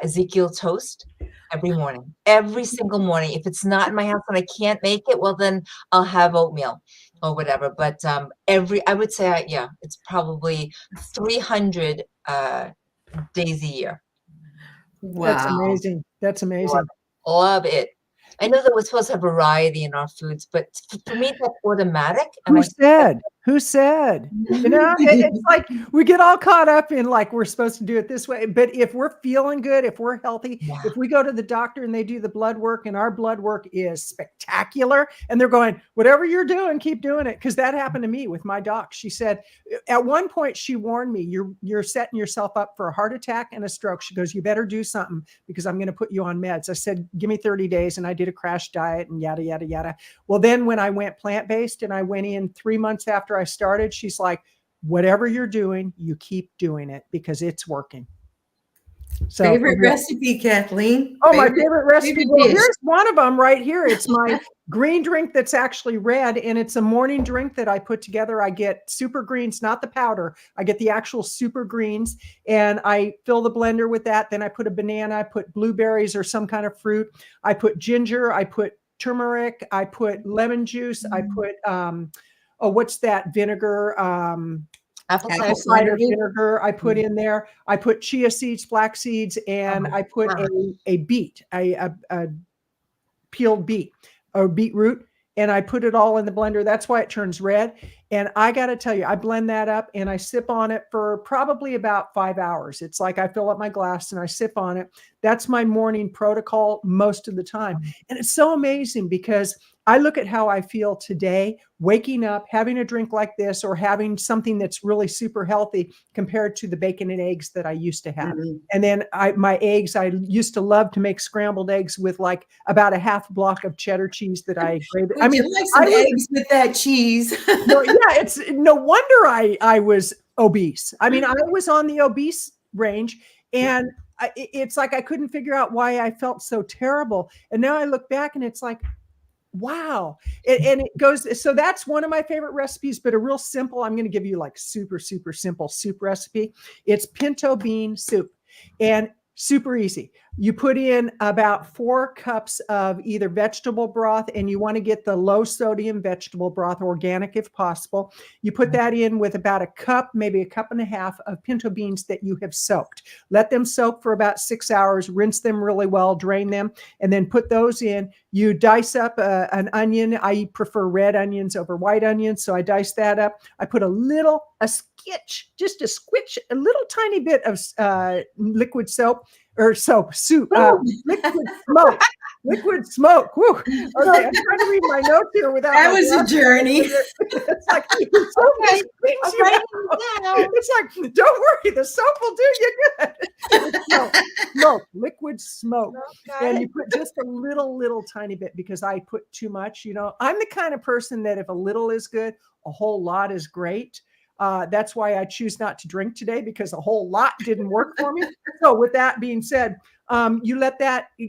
Ezekiel toast every single morning. If it's not in my house and I can't make it, well, then I'll have oatmeal or whatever. But I would say, it's probably 300 days a year. Wow. That's amazing. Love it. I know that we're supposed to have variety in our foods, but for me, that's automatic. And Who said? It's like we get all caught up in like we're supposed to do it this way. But if we're feeling good, if we're healthy, if we go to the doctor and they do the blood work and our blood work is spectacular, and they're going, whatever you're doing, keep doing it. Because that happened to me with my doc. She said, at one point, she warned me, you're setting yourself up for a heart attack and a stroke. She goes, you better do something because I'm going to put you on meds. I said, give me 30 days. And I did a crash diet and yada, yada, yada. Well, then when I went plant-based and I went in 3 months after I started, she's like, whatever you're doing, you keep doing it because it's working. So Favorite recipe, Kathleen? Oh, my favorite recipe. Well, dish. here's one of them right here. It's my green drink that's actually red, and it's a morning drink that I put together. I get super greens, not the powder. I get the actual super greens, and I fill the blender with that. Then I put a banana, I put blueberries or some kind of fruit. I put ginger, I put turmeric, I put lemon juice, I put what's that vinegar? Apple Apple cider Cider vinegar I put in there. I put chia seeds, flax seeds, and I put a beet, a peeled beet or beetroot, and I put it all in the blender. That's why it turns red. And I got to tell you, I blend that up and I sip on it for probably about 5 hours. It's like I fill up my glass and I sip on it. That's my morning protocol most of the time. And it's so amazing because I look at how I feel today, waking up, having a drink like this, or having something that's really super healthy compared to the bacon and eggs that I used to have. Mm-hmm. And then my eggs, I used to love to make scrambled eggs with like about a half block of cheddar cheese that I grated. I mean, like some eggs with that cheese. No, yeah, it's no wonder I was obese. I mean, I was on the obese range, and it's like I couldn't figure out why I felt so terrible. And now I look back and it's like, wow. And it goes, so that's one of my favorite recipes, but a real simple, I'm going to give you like super, super simple soup recipe. It's pinto bean soup and super easy. You put in about 4 cups of either vegetable broth, and you want to get the low sodium vegetable broth, organic if possible. You put that in with about a cup, maybe a cup and a half of pinto beans that you have soaked. Let them soak for about 6 hours, rinse them really well, drain them, and then put those in. You dice up an onion. I prefer red onions over white onions, so I dice that up. I put a skitch, just a squitch, a little tiny bit of liquid soup. Liquid smoke. Woo. Okay, I'm trying to read my notes here without. That was a journey. It's like it's like, don't worry, the soap will do you good. Liquid smoke, and you put just a little tiny bit because I put too much. You know, I'm the kind of person that if a little is good, a whole lot is great. That's why I choose not to drink today, because a whole lot didn't work for me. So with that being said, you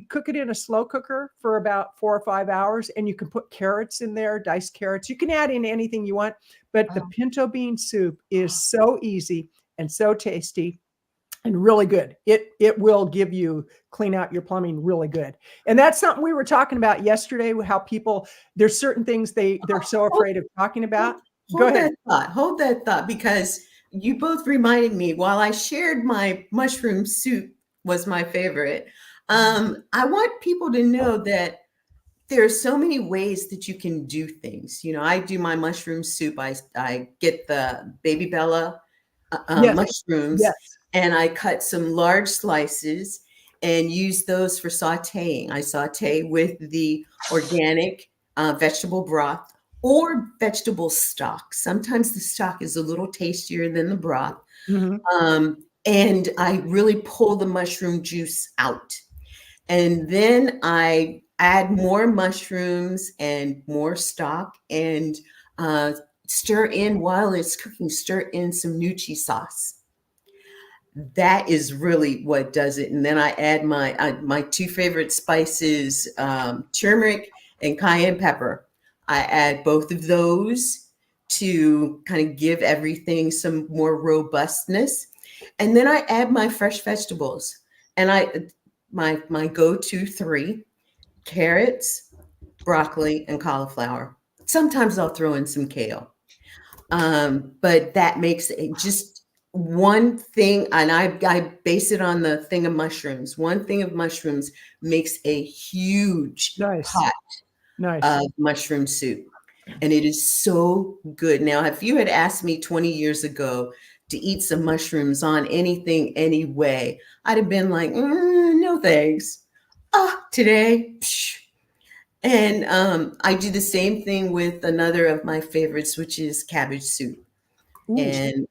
cook it in a slow cooker for about 4 or 5 hours, and you can put carrots in there, diced carrots. You can add in anything you want, but the pinto bean soup is so easy and so tasty and really good. It will clean out your plumbing really good. And that's something we were talking about yesterday, how there's certain things they're so afraid of talking about. Go ahead. Hold that thought, because you both reminded me, while I shared my mushroom soup was my favorite, I want people to know that there are so many ways that you can do things. You know, I do my mushroom soup. I get the baby Bella mushrooms, and I cut some large slices and use those for sauteing. I saute with the organic vegetable broth or vegetable stock. Sometimes the stock is a little tastier than the broth. And I really pull the mushroom juice out. And then I add more mushrooms and more stock, and stir in, while it's cooking, stir in some gnocchi sauce. That is really what does it. And then I add my 2 favorite spices, turmeric and cayenne pepper. I add both of those to kind of give everything some more robustness. And then I add my fresh vegetables. And my go-to 3: carrots, broccoli, and cauliflower. Sometimes I'll throw in some kale. But that makes just one thing, and I base it on the thing of mushrooms. One thing of mushrooms makes a huge pot of mushroom soup. And it is so good. Now, if you had asked me 20 years ago to eat some mushrooms on anything, anyway, I'd have been like, no thanks. Today. Psh. And I do the same thing with another of my favorites, which is cabbage soup. Ooh. And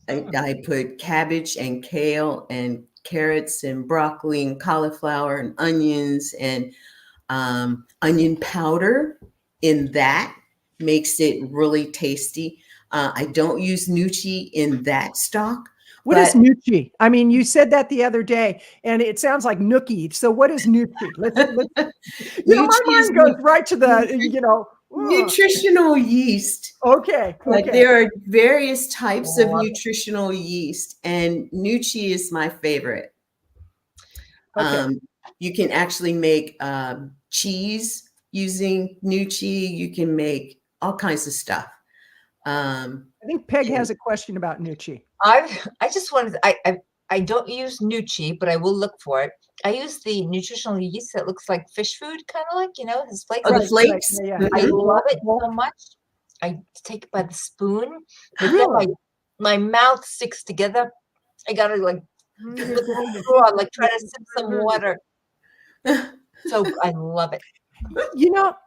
I put cabbage and kale and carrots and broccoli and cauliflower and onions and onion powder in that. Makes it really tasty. I don't use gnocchi in that stock, What is Nucci? I mean, you said that the other day, and it sounds like nookie. So what is Nucci? Let's my mind goes right to the, nutritional yeast. Okay. But there are various types of nutritional yeast, and Nucci is my favorite. Okay. You can actually make cheese using Nucci. You can make all kinds of stuff. I think Peg has a question about Nucci. I just wanted, I don't use Nucci, but I will look for it. I use the nutritional yeast that looks like fish food, kind of like, his flakes. Oh, the flakes? Yeah. I love it so much. I take it by the spoon. But Really? then my mouth sticks together. I gotta like try to sip some water. So I love it.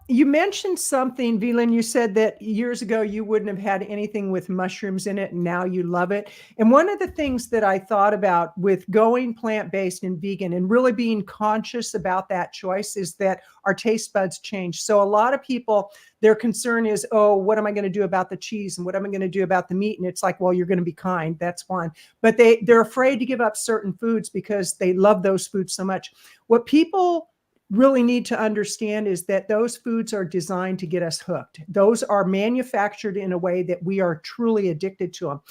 You mentioned something, Vegan. You said that years ago you wouldn't have had anything with mushrooms in it, and now you love it. And one of the things that I thought about with going plant-based and vegan and really being conscious about that choice is that our taste buds change. So a lot of people, their concern is, oh, what am I going to do about the cheese? And what am I going to do about the meat? And it's like, well, you're going to be kind. That's one. But they're afraid to give up certain foods because they love those foods so much. What people really need to understand is that those foods are designed to get us hooked. Those are manufactured in a way that we are truly addicted to them.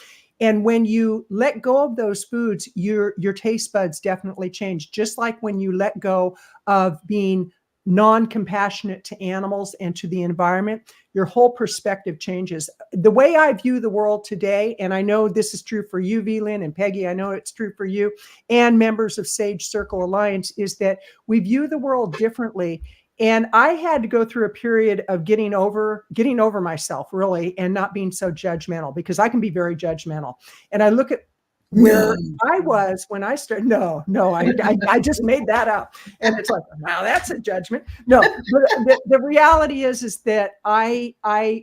And when you let go of those foods, your taste buds definitely change. Just like when you let go of being non-compassionate to animals and to the environment, your whole perspective changes. The way I view the world today, and I know this is true for you, Vegan, and Peggy, I know it's true for you, and members of Sage Circle Alliance, is that we view the world differently. And I had to go through a period of getting over myself, really, and not being so judgmental, because I can be very judgmental. And I look at where I was when I started. No, I just made that up. And it's like, wow, that's a judgment. No, but the reality is that I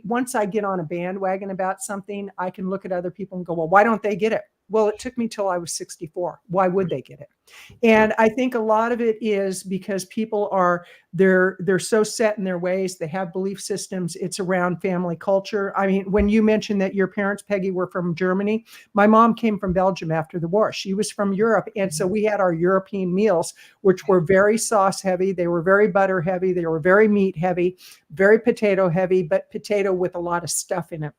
once I get on a bandwagon about something, I can look at other people and go, well, why don't they get it? Well, it took me till I was 64. Why would they get it? And I think a lot of it is because people they're so set in their ways. They have belief systems. It's around family culture. I mean, when you mentioned that your parents, Peggy, were from Germany, my mom came from Belgium after the war. She was from Europe. And so we had our European meals, which were very sauce heavy. They were very butter heavy. They were very meat heavy, very potato heavy, but potato with a lot of stuff in it.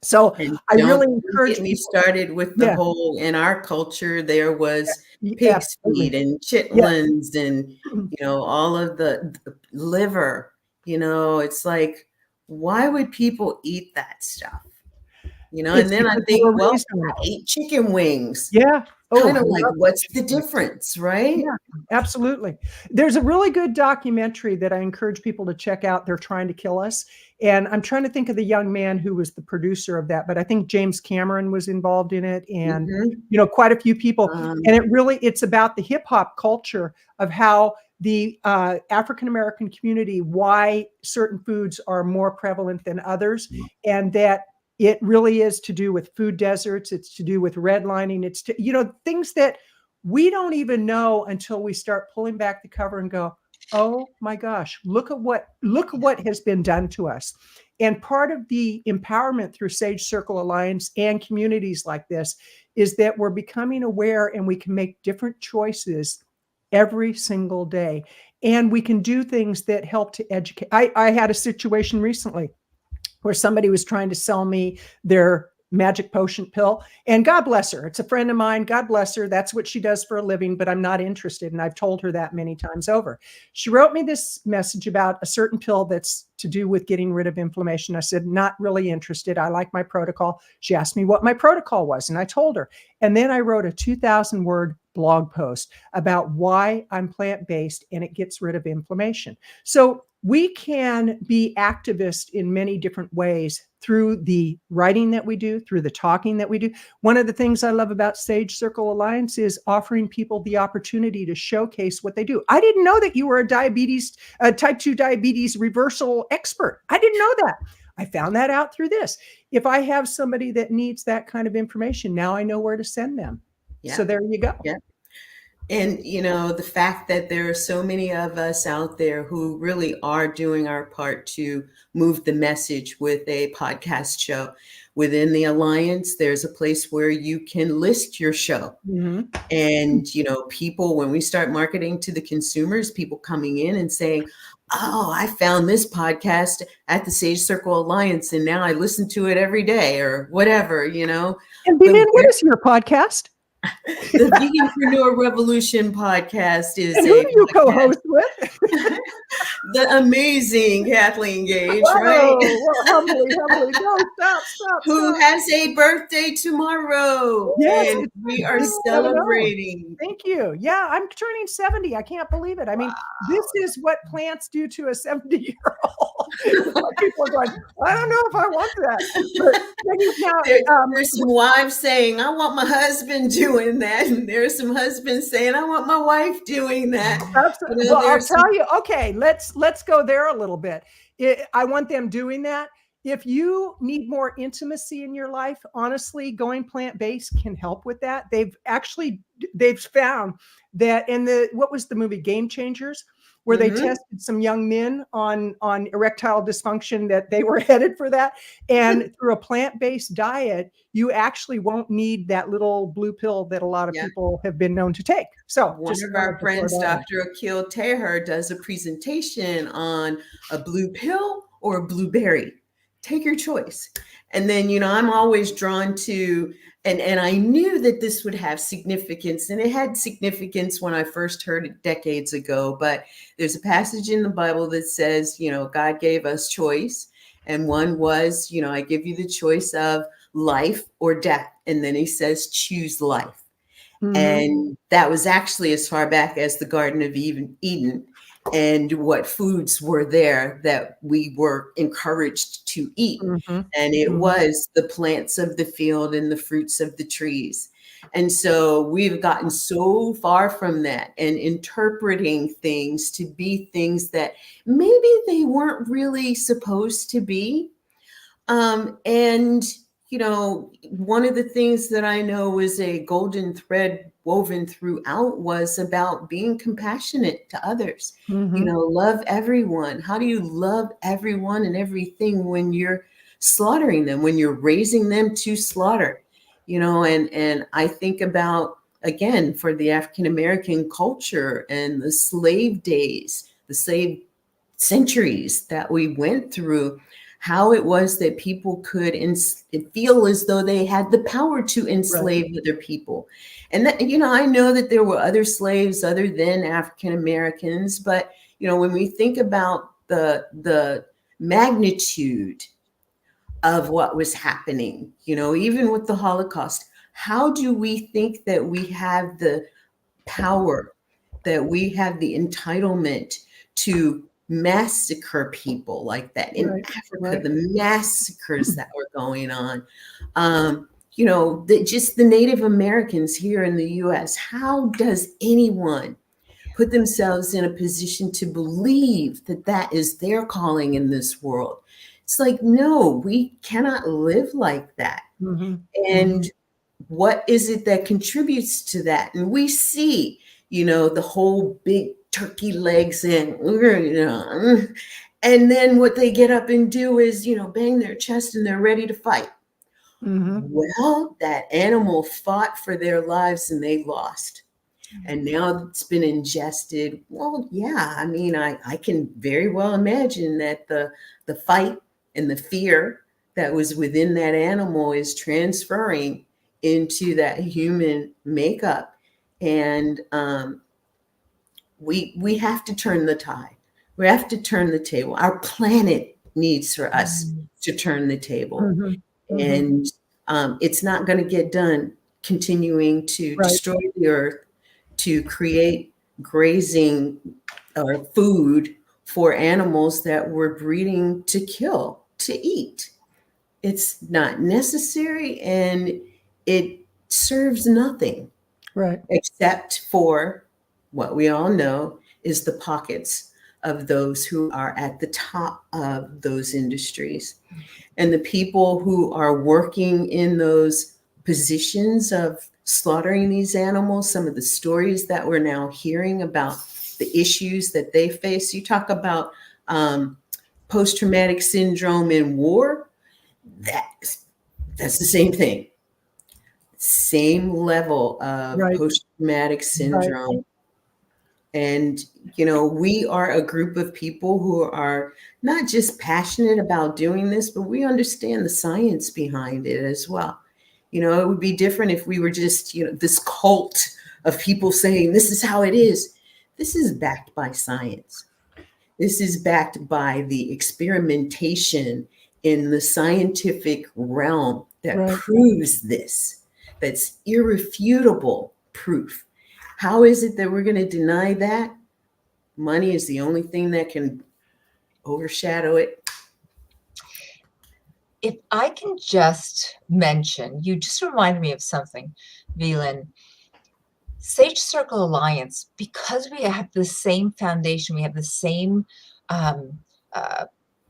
So I really encourage me started with the whole, in our culture, there was pig's feet and chitlins and, all of the liver, it's like, why would people eat that stuff? And then I think, well, I ate chicken wings. Yeah. Kind of like, what's the difference, right? Yeah, absolutely. There's a really good documentary that I encourage people to check out. They're Trying to Kill Us. And I'm trying to think of the young man who was the producer of that, but I think James Cameron was involved in it, and quite a few people. And it's about the hip hop culture of how the African-American community, why certain foods are more prevalent than others, and that it really is to do with food deserts. It's to do with redlining. It's to, things that we don't even know until we start pulling back the cover and go, oh my gosh, look at what has been done to us. And part of the empowerment through Sage Circle Alliance and communities like this is that we're becoming aware, and we can make different choices every single day. And we can do things that help to educate. I had a situation recently where somebody was trying to sell me their magic potion pill, and God bless her. It's a friend of mine. God bless her. That's what she does for a living, but I'm not interested. And I've told her that many times over. She wrote me this message about a certain pill that's to do with getting rid of inflammation. I said, not really interested. I like my protocol. She asked me what my protocol was, and I told her. And then I wrote a 2,000 word blog post about why I'm plant-based and it gets rid of inflammation. So we can be activists in many different ways through the writing that we do, through the talking that we do. One of the things I love about Sage Circle Alliance is offering people the opportunity to showcase what they do. I didn't know that you were a type 2 diabetes reversal expert. I didn't know that. I found that out through this. If I have somebody that needs that kind of information, now I know where to send them. Yeah. So there you go. Yeah. And, the fact that there are so many of us out there who really are doing our part to move the message with a podcast show. Within the Alliance, there's a place where you can list your show. Mm-hmm. And, people, when we start marketing to the consumers, people coming in and saying, oh, I found this podcast at the Sage Circle Alliance, and now I listen to it every day or whatever, And Vivian, what is your podcast? The Veganpreneur Revolution podcast is and who do you podcast. co-host with? The amazing Kathleen Gage, Whoa, right? Well, humbly. No, stop. Who has a birthday tomorrow. Yes, and we are it's celebrating. Thank you. Yeah, I'm turning 70. I can't believe it. I mean, this is what plants do to a 70-year-old. People are going, I don't know if I want that. There's some wives saying, I want my husband doing that. And there's some husbands saying, I want my wife doing that. Absolutely. Well, I'll tell you, okay, let's go there a little bit. I want them doing that. If you need more intimacy in your life, honestly, going plant-based can help with that. They've found that what was the movie Game Changers, where they tested some young men on erectile dysfunction, that they were headed for that. And through a plant-based diet, you actually won't need that little blue pill that a lot of people have been known to take. So one of our friends, Dr. Akil Teher, does a presentation on a blue pill or a blueberry. Take your choice. And then, I'm always drawn to, and I knew that this would have significance, and it had significance when I first heard it decades ago, but there's a passage in the Bible that says, God gave us choice. And one was, I give you the choice of life or death. And then he says, choose life. Mm-hmm. And that was actually as far back as the Garden of Eden. And what foods were there that we were encouraged to eat. Mm-hmm. And it was the plants of the field and the fruits of the trees. And so we've gotten so far from that and interpreting things to be things that maybe they weren't really supposed to be. One of the things that I know was a golden thread woven throughout was about being compassionate to others. Mm-hmm. Love everyone. How do you love everyone and everything when you're slaughtering them, when you're raising them to slaughter? And I think about, again, for the African-American culture and the slave days, the slave centuries that we went through, how it was that people could feel as though they had the power to enslave other people. And that, I know that there were other slaves other than African Americans, but, when we think about the magnitude of what was happening, even with the Holocaust, how do we think that we have the power, that we have the entitlement to massacre people like that in Africa, the massacres that were going on, just the Native Americans here in the US. How does anyone put themselves in a position to believe that that is their calling in this world? It's like, no, we cannot live like that. Mm-hmm. And what is it that contributes to that? And we see, the whole big turkey legs and then what they get up and do is, bang their chest and they're ready to fight. Mm-hmm. Well, that animal fought for their lives and they lost. And now it's been ingested. Well, yeah, I mean, I can very well imagine that the fight and the fear that was within that animal is transferring into that human makeup. And we have to turn the tide. We have to turn the table. Our planet needs for us to turn the table. Mm-hmm. And it's not going to get done continuing to destroy the earth, to create grazing or food for animals that we're breeding to kill, to eat. It's not necessary, and it serves nothing, except for what we all know is the pockets of those who are at the top of those industries. And the people who are working in those positions of slaughtering these animals, some of the stories that we're now hearing about the issues that they face. You talk about post-traumatic syndrome in war. That's the same thing. Same level of Right. post-traumatic syndrome. And, we are a group of people who are not just passionate about doing this, but we understand the science behind it as well. It would be different if we were just, this cult of people saying, this is how it is. This is backed by science. This is backed by the experimentation in the scientific realm that proves this. That's irrefutable proof. How is it that we're going to deny that? Money is the only thing that can overshadow it. If I can just mention, you just reminded me of something, Vegan. Sage Circle Alliance, because we have the same foundation, we have the same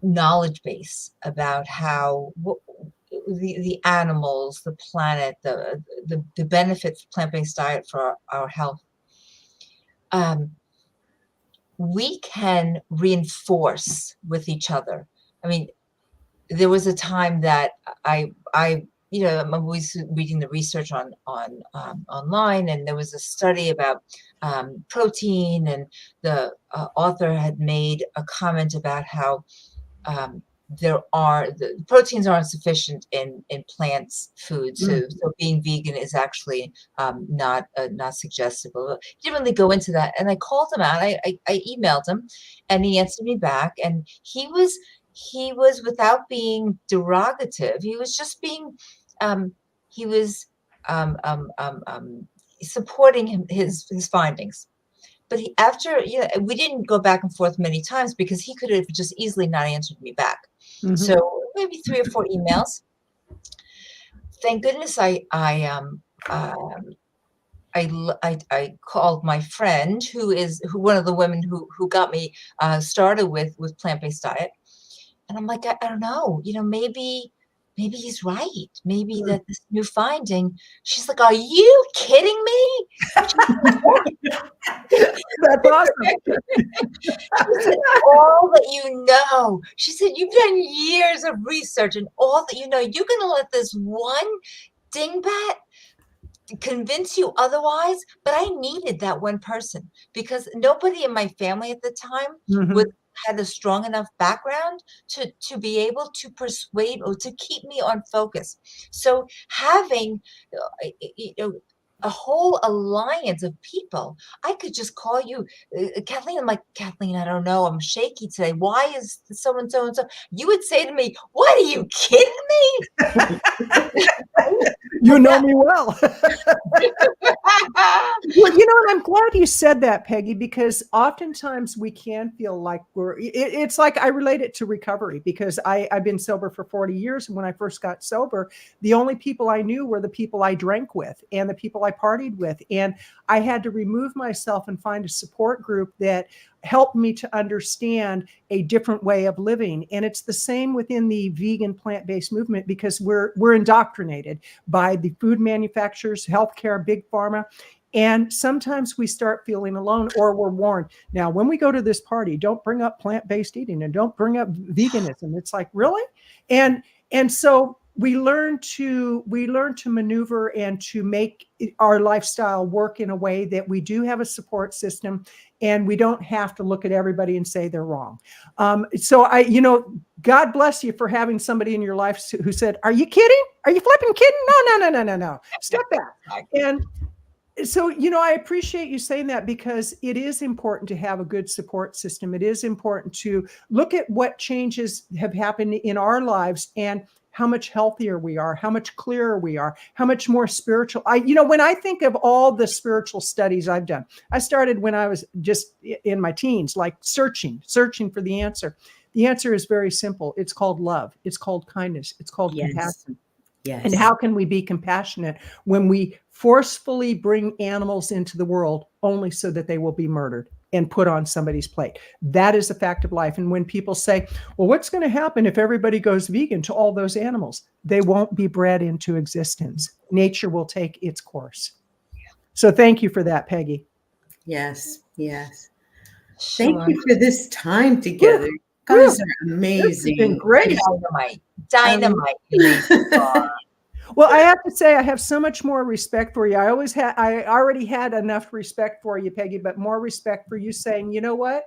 knowledge base about how the animals, the planet, the benefits of plant-based diet for our health. We can reinforce with each other. I mean, there was a time that I'm always reading the research on online, and there was a study about protein, and the author had made a comment about how the proteins aren't sufficient in plants food, so being vegan is actually not suggestible. He didn't really go into that, and I called him out. I emailed him, and he answered me back, and he was without being derogative. He was just being supporting his findings. But we didn't go back and forth many times because he could have just easily not answered me back. So maybe 3 or 4 emails. Thank goodness I called my friend, who one of the women who got me started with plant-based diet, and I'm like, I don't know, maybe he's right. Maybe that this new finding. She's like, are you kidding me? That's awesome. She said, all that you know. She said, you've done years of research, and all that you know, you're going to let this one dingbat convince you otherwise? But I needed that one person, because nobody in my family at the time had a strong enough background to be able to persuade or to keep me on focus. So having a whole alliance of people, I could just call you, Kathleen. I'm like, Kathleen, I don't know, I'm shaky today. Why is so and so and so? You would say to me, what, are you kidding me? You know me well. Well, and I'm glad you said that, Peggy, because oftentimes we can feel like it's like, I relate it to recovery, because I've been sober for 40 years. And when I first got sober, the only people I knew were the people I drank with and the people I partied with. And I had to remove myself and find a support group that helped me to understand a different way of living. And it's the same within the vegan plant-based movement, because we're indoctrinated by the food manufacturers, healthcare, big pharma. And sometimes we start feeling alone, or we're warned. Now, when we go to this party, don't bring up plant-based eating and don't bring up veganism. It's like, really? And so we learn to maneuver and to make our lifestyle work in a way that we do have a support system, and we don't have to look at everybody and say they're wrong. So God bless you for having somebody in your life who said, are you kidding? Are you flipping kidding? No. Step back. And so, I appreciate you saying that, because it is important to have a good support system. It is important to look at what changes have happened in our lives and how much healthier we are, how much clearer we are, how much more spiritual. When I think of all the spiritual studies I've done, I started when I was just in my teens, like searching for the answer. The answer is very simple. It's called love. It's called kindness. It's called compassion. Yes. And how can we be compassionate when we forcefully bring animals into the world only so that they will be murdered? and put on somebody's plate. That is a fact of life. And when people say, well, what's going to happen if everybody goes vegan to all those animals? They won't be bred into existence. Nature will take its course. So thank you for that, Peggy. Yes, yes. Sure. Thank you for this time together. You guys are amazing. This has been great. Dynamite. Amazing. Well, I have to say, I have so much more respect for you. I already had enough respect for you, Peggy, but more respect for you saying, you know what?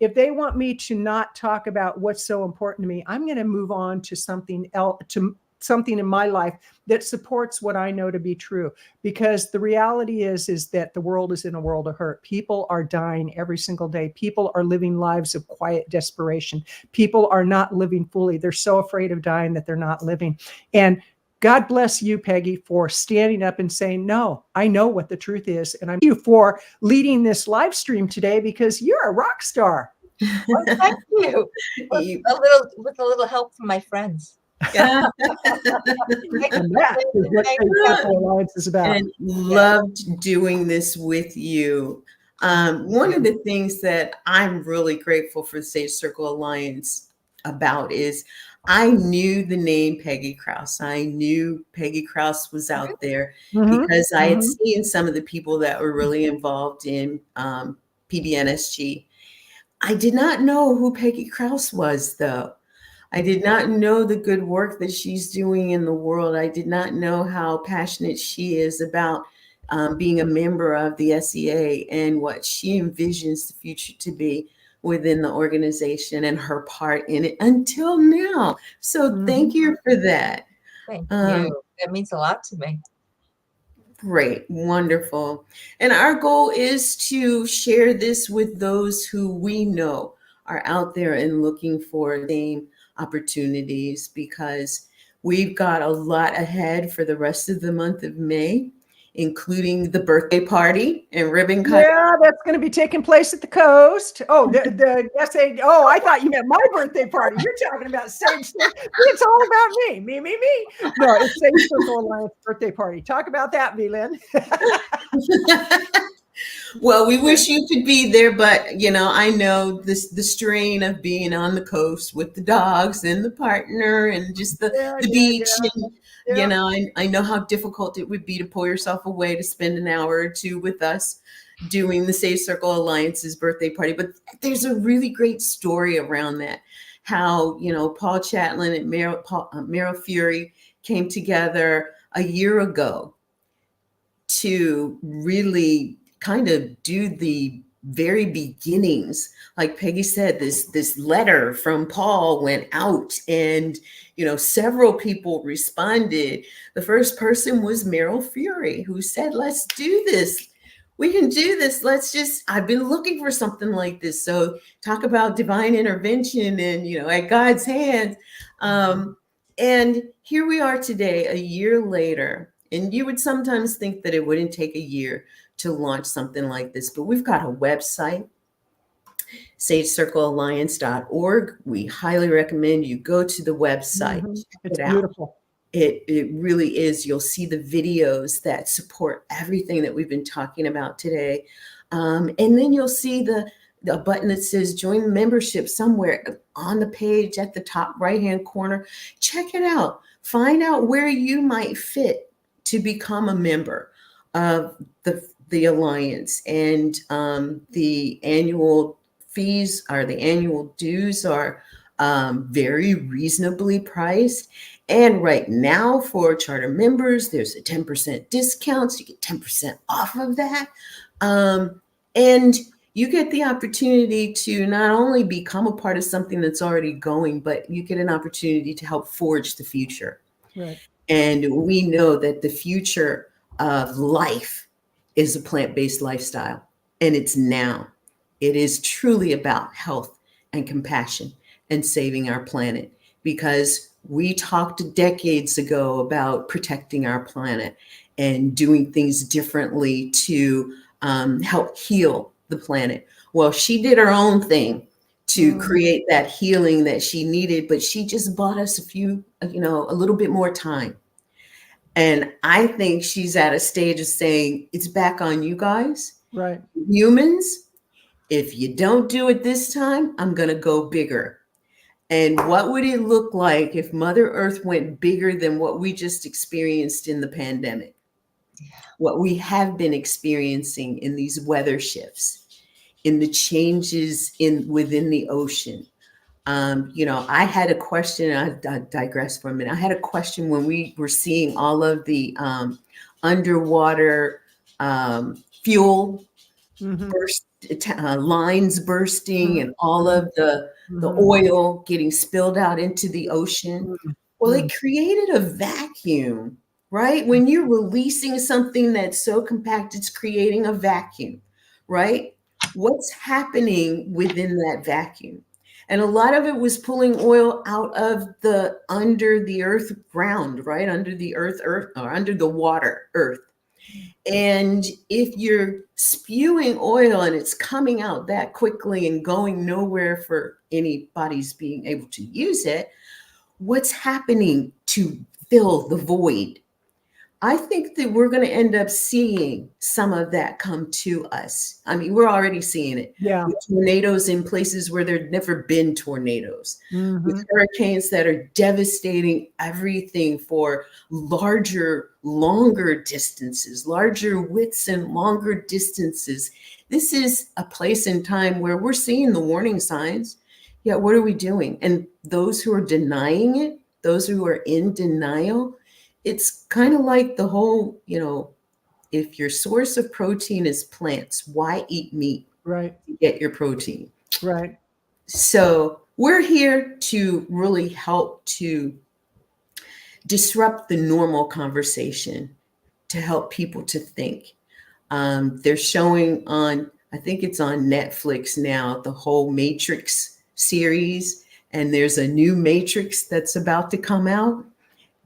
If they want me to not talk about what's so important to me, I'm going to move on to something else, to something in my life that supports what I know to be true. Because the reality is that the world is in a world of hurt. People are dying every single day. People are living lives of quiet desperation. People are not living fully. They're so afraid of dying that they're not living. And God bless you, Peggy, for standing up and saying, no, I know what the truth is. And I'm you for leading this live stream today because you're a rock star. Well, thank you. With a little help from my friends. Yeah. And that is what Faith Circle Alliance is about. And loved doing this with you. One of the things that I'm really grateful for the Sage Circle Alliance about is I knew the name Peggy Krause. I knew Peggy Krause was out there because I had seen some of the people that were really involved in PBNSG. I did not know who Peggy Krause was, though. I did not know the good work that she's doing in the world. I did not know how passionate she is about being a member of the SEA and what she envisions the future to be within the organization and her part in it until now. So thank you for that. Thank you. That means a lot to me. Great. Wonderful. And our goal is to share this with those who we know are out there and looking for the same opportunities, because we've got a lot ahead for the rest of the month of May, including the birthday party and ribbon cutting. Yeah, that's going to be taking place at the coast. Oh, the SA. Oh, I thought you meant my birthday party. You're talking about Sage. It's all about me. Me. No, it's Sage Circle Alliance birthday party. Talk about that, V-Lynn. Well, we wish you could be there, but I know the strain of being on the coast with the dogs and the partner and just the beach. And, I know how difficult it would be to pull yourself away to spend an hour or two with us doing the Sage Circle Alliance's birthday party. But there's a really great story around that. How, Paul Chatlin and Meryl Fury came together a year ago to really kind of do the very beginnings. Like Peggy said, this letter from Paul went out and several people responded. The first person was Meryl Fury, who said, let's do this. We can do this. I've been looking for something like this. So talk about divine intervention and, at God's hands. And here we are today, a year later. And you would sometimes think that it wouldn't take a year to launch something like this, but we've got a website, sagecirclealliance.org. We highly recommend you go to the website. It's beautiful. It really is. You'll see the videos that support everything that we've been talking about today. And then you'll see the button that says join membership somewhere on the page at the top right-hand corner. Check it out. Find out where you might fit to become a member of the Alliance. And the annual fees or the annual dues are very reasonably priced. And right now for charter members, there's a 10% discount. So you get 10% off of that. And you get the opportunity to not only become a part of something that's already going, but you get an opportunity to help forge the future. Right. And we know that the future of life is a plant-based lifestyle, and it's now. It is truly about health and compassion and saving our planet, because we talked decades ago about protecting our planet and doing things differently to help heal the planet. Well, she did her own thing to create that healing that she needed, but she just bought us a little bit more time. And I think she's at a stage of saying, it's back on you guys, right? Humans, If you don't do it this time, I'm going to go bigger. And what would it look like if Mother Earth went bigger than what we just experienced in the pandemic? What we have been experiencing in these weather shifts, in the changes within the ocean. I had a question. I digress for a minute. I had a question when we were seeing all of the underwater fuel burst, lines bursting, and all of the oil getting spilled out into the ocean. Well, it created a vacuum, right? When you're releasing something that's so compact, it's creating a vacuum, right? What's happening within that vacuum? And a lot of it was pulling oil out of the under the earth ground, right? Under the earth, or under the water, earth. And if you're spewing oil and it's coming out that quickly and going nowhere for anybody's being able to use it, what's happening to fill the void? I think that we're going to end up seeing some of that come to us. I mean, we're already seeing it. Yeah. With tornadoes in places where there'd never been tornadoes, with hurricanes that are devastating everything for larger, longer distances, larger widths and longer distances. This is a place in time where we're seeing the warning signs. Yet what are we doing? And those who are denying it, those who are in denial, it's kind of like the whole, if your source of protein is plants, why eat meat? Right. To get your protein. Right. So we're here to really help to disrupt the normal conversation, to help people to think. They're showing on, I think it's on Netflix now, the whole Matrix series, and there's a new Matrix that's about to come out.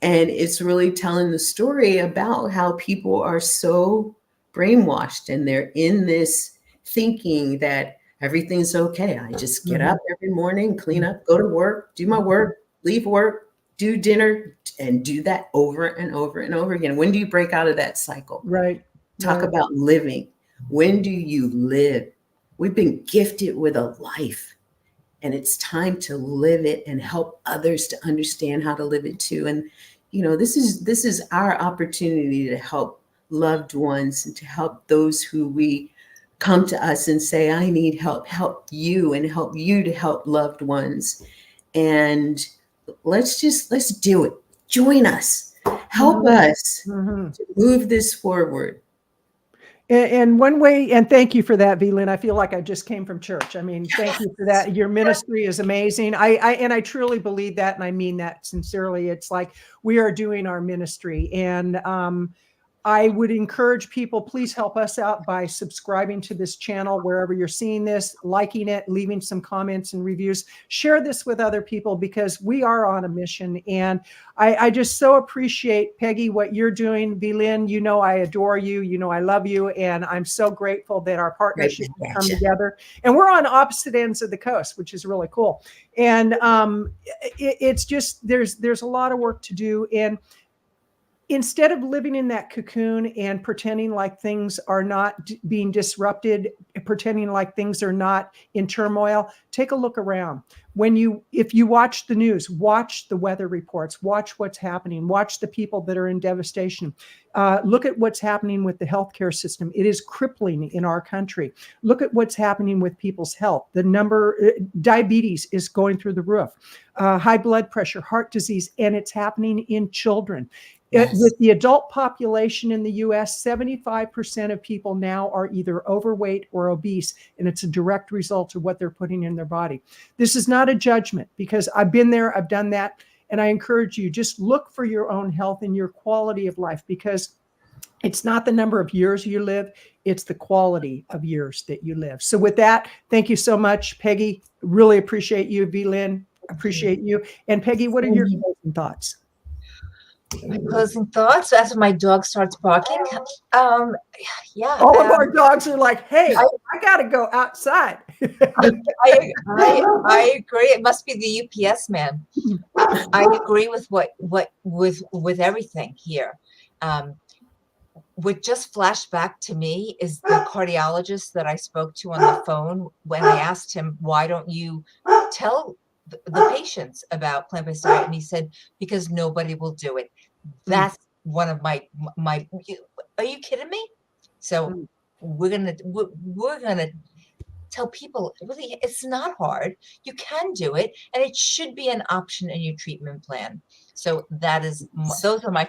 And it's really telling the story about how people are so brainwashed and they're in this thinking that everything's okay. I just get up every morning, clean up, go to work, do my work, leave work, do dinner, and do that over and over and over again. When do you break out of that cycle? Right. Talk about living. When do you live? We've been gifted with a life, and it's time to live it and help others to understand how to live it too. And this is our opportunity to help loved ones and to help those who we come to us and say, I need help you, and help you to help loved ones. And let's do it. Join us, help us to move this forward. And one way, and thank you for that, V-Lynn. I feel like I just came from church. I mean, thank you for that. Your ministry is amazing. I truly believe that, and I mean that sincerely. It's like we are doing our ministry, and I would encourage people, please help us out by subscribing to this channel wherever you're seeing this, liking it, leaving some comments and reviews. Share this with other people because we are on a mission. And I just so appreciate, Peggy, what you're doing. V-Lynn, I adore you. I love you. And I'm so grateful that our partnership has come together. And we're on opposite ends of the coast, which is really cool. And it's just, there's a lot of work to do. And instead of living in that cocoon and pretending like things are not being disrupted, pretending like things are not in turmoil, take a look around. If you watch the news, watch the weather reports, watch what's happening, watch the people that are in devastation. Look at what's happening with the healthcare system. It is crippling in our country. Look at what's happening with people's health. Diabetes is going through the roof, high blood pressure, heart disease, and it's happening in children. Yes. With the adult population in the US, 75% of people now are either overweight or obese, and it's a direct result of what they're putting in their body. This is not a judgment because I've been there, I've done that, and I encourage you, just look for your own health and your quality of life because it's not the number of years you live, it's the quality of years that you live. So with that, thank you so much, Peggy. Really appreciate you, V-Lynn. Appreciate you. And Peggy, what are your closing thoughts? My closing thoughts after my dog starts barking. Yeah. All of our dogs are like, hey, I got to go outside. I agree. It must be the UPS man. I agree with with everything here. what just flashed back to me is the cardiologist that I spoke to on the phone when I asked him, why don't you tell the patients about plant-based diet? And he said, because nobody will do it. That's one of my, are you kidding me? So we're gonna tell people, really, it's not hard. You can do it, and it should be an option in your treatment plan. So that is, those are my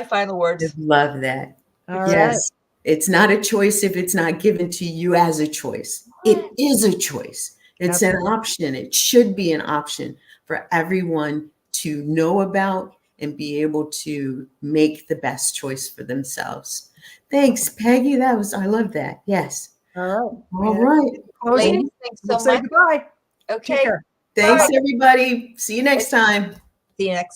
final words. I love that. All right. Yes. It's not a choice if it's not given to you as a choice. It is a choice. It's an option. It should be an option for everyone to know about and be able to make the best choice for themselves. Thanks, Peggy. I love that. Yes. All right. All right. Closing. Ladies, thanks so We'll say much. goodbye. Okay. Take care. Thanks, Bye. everybody. See you next time. See you next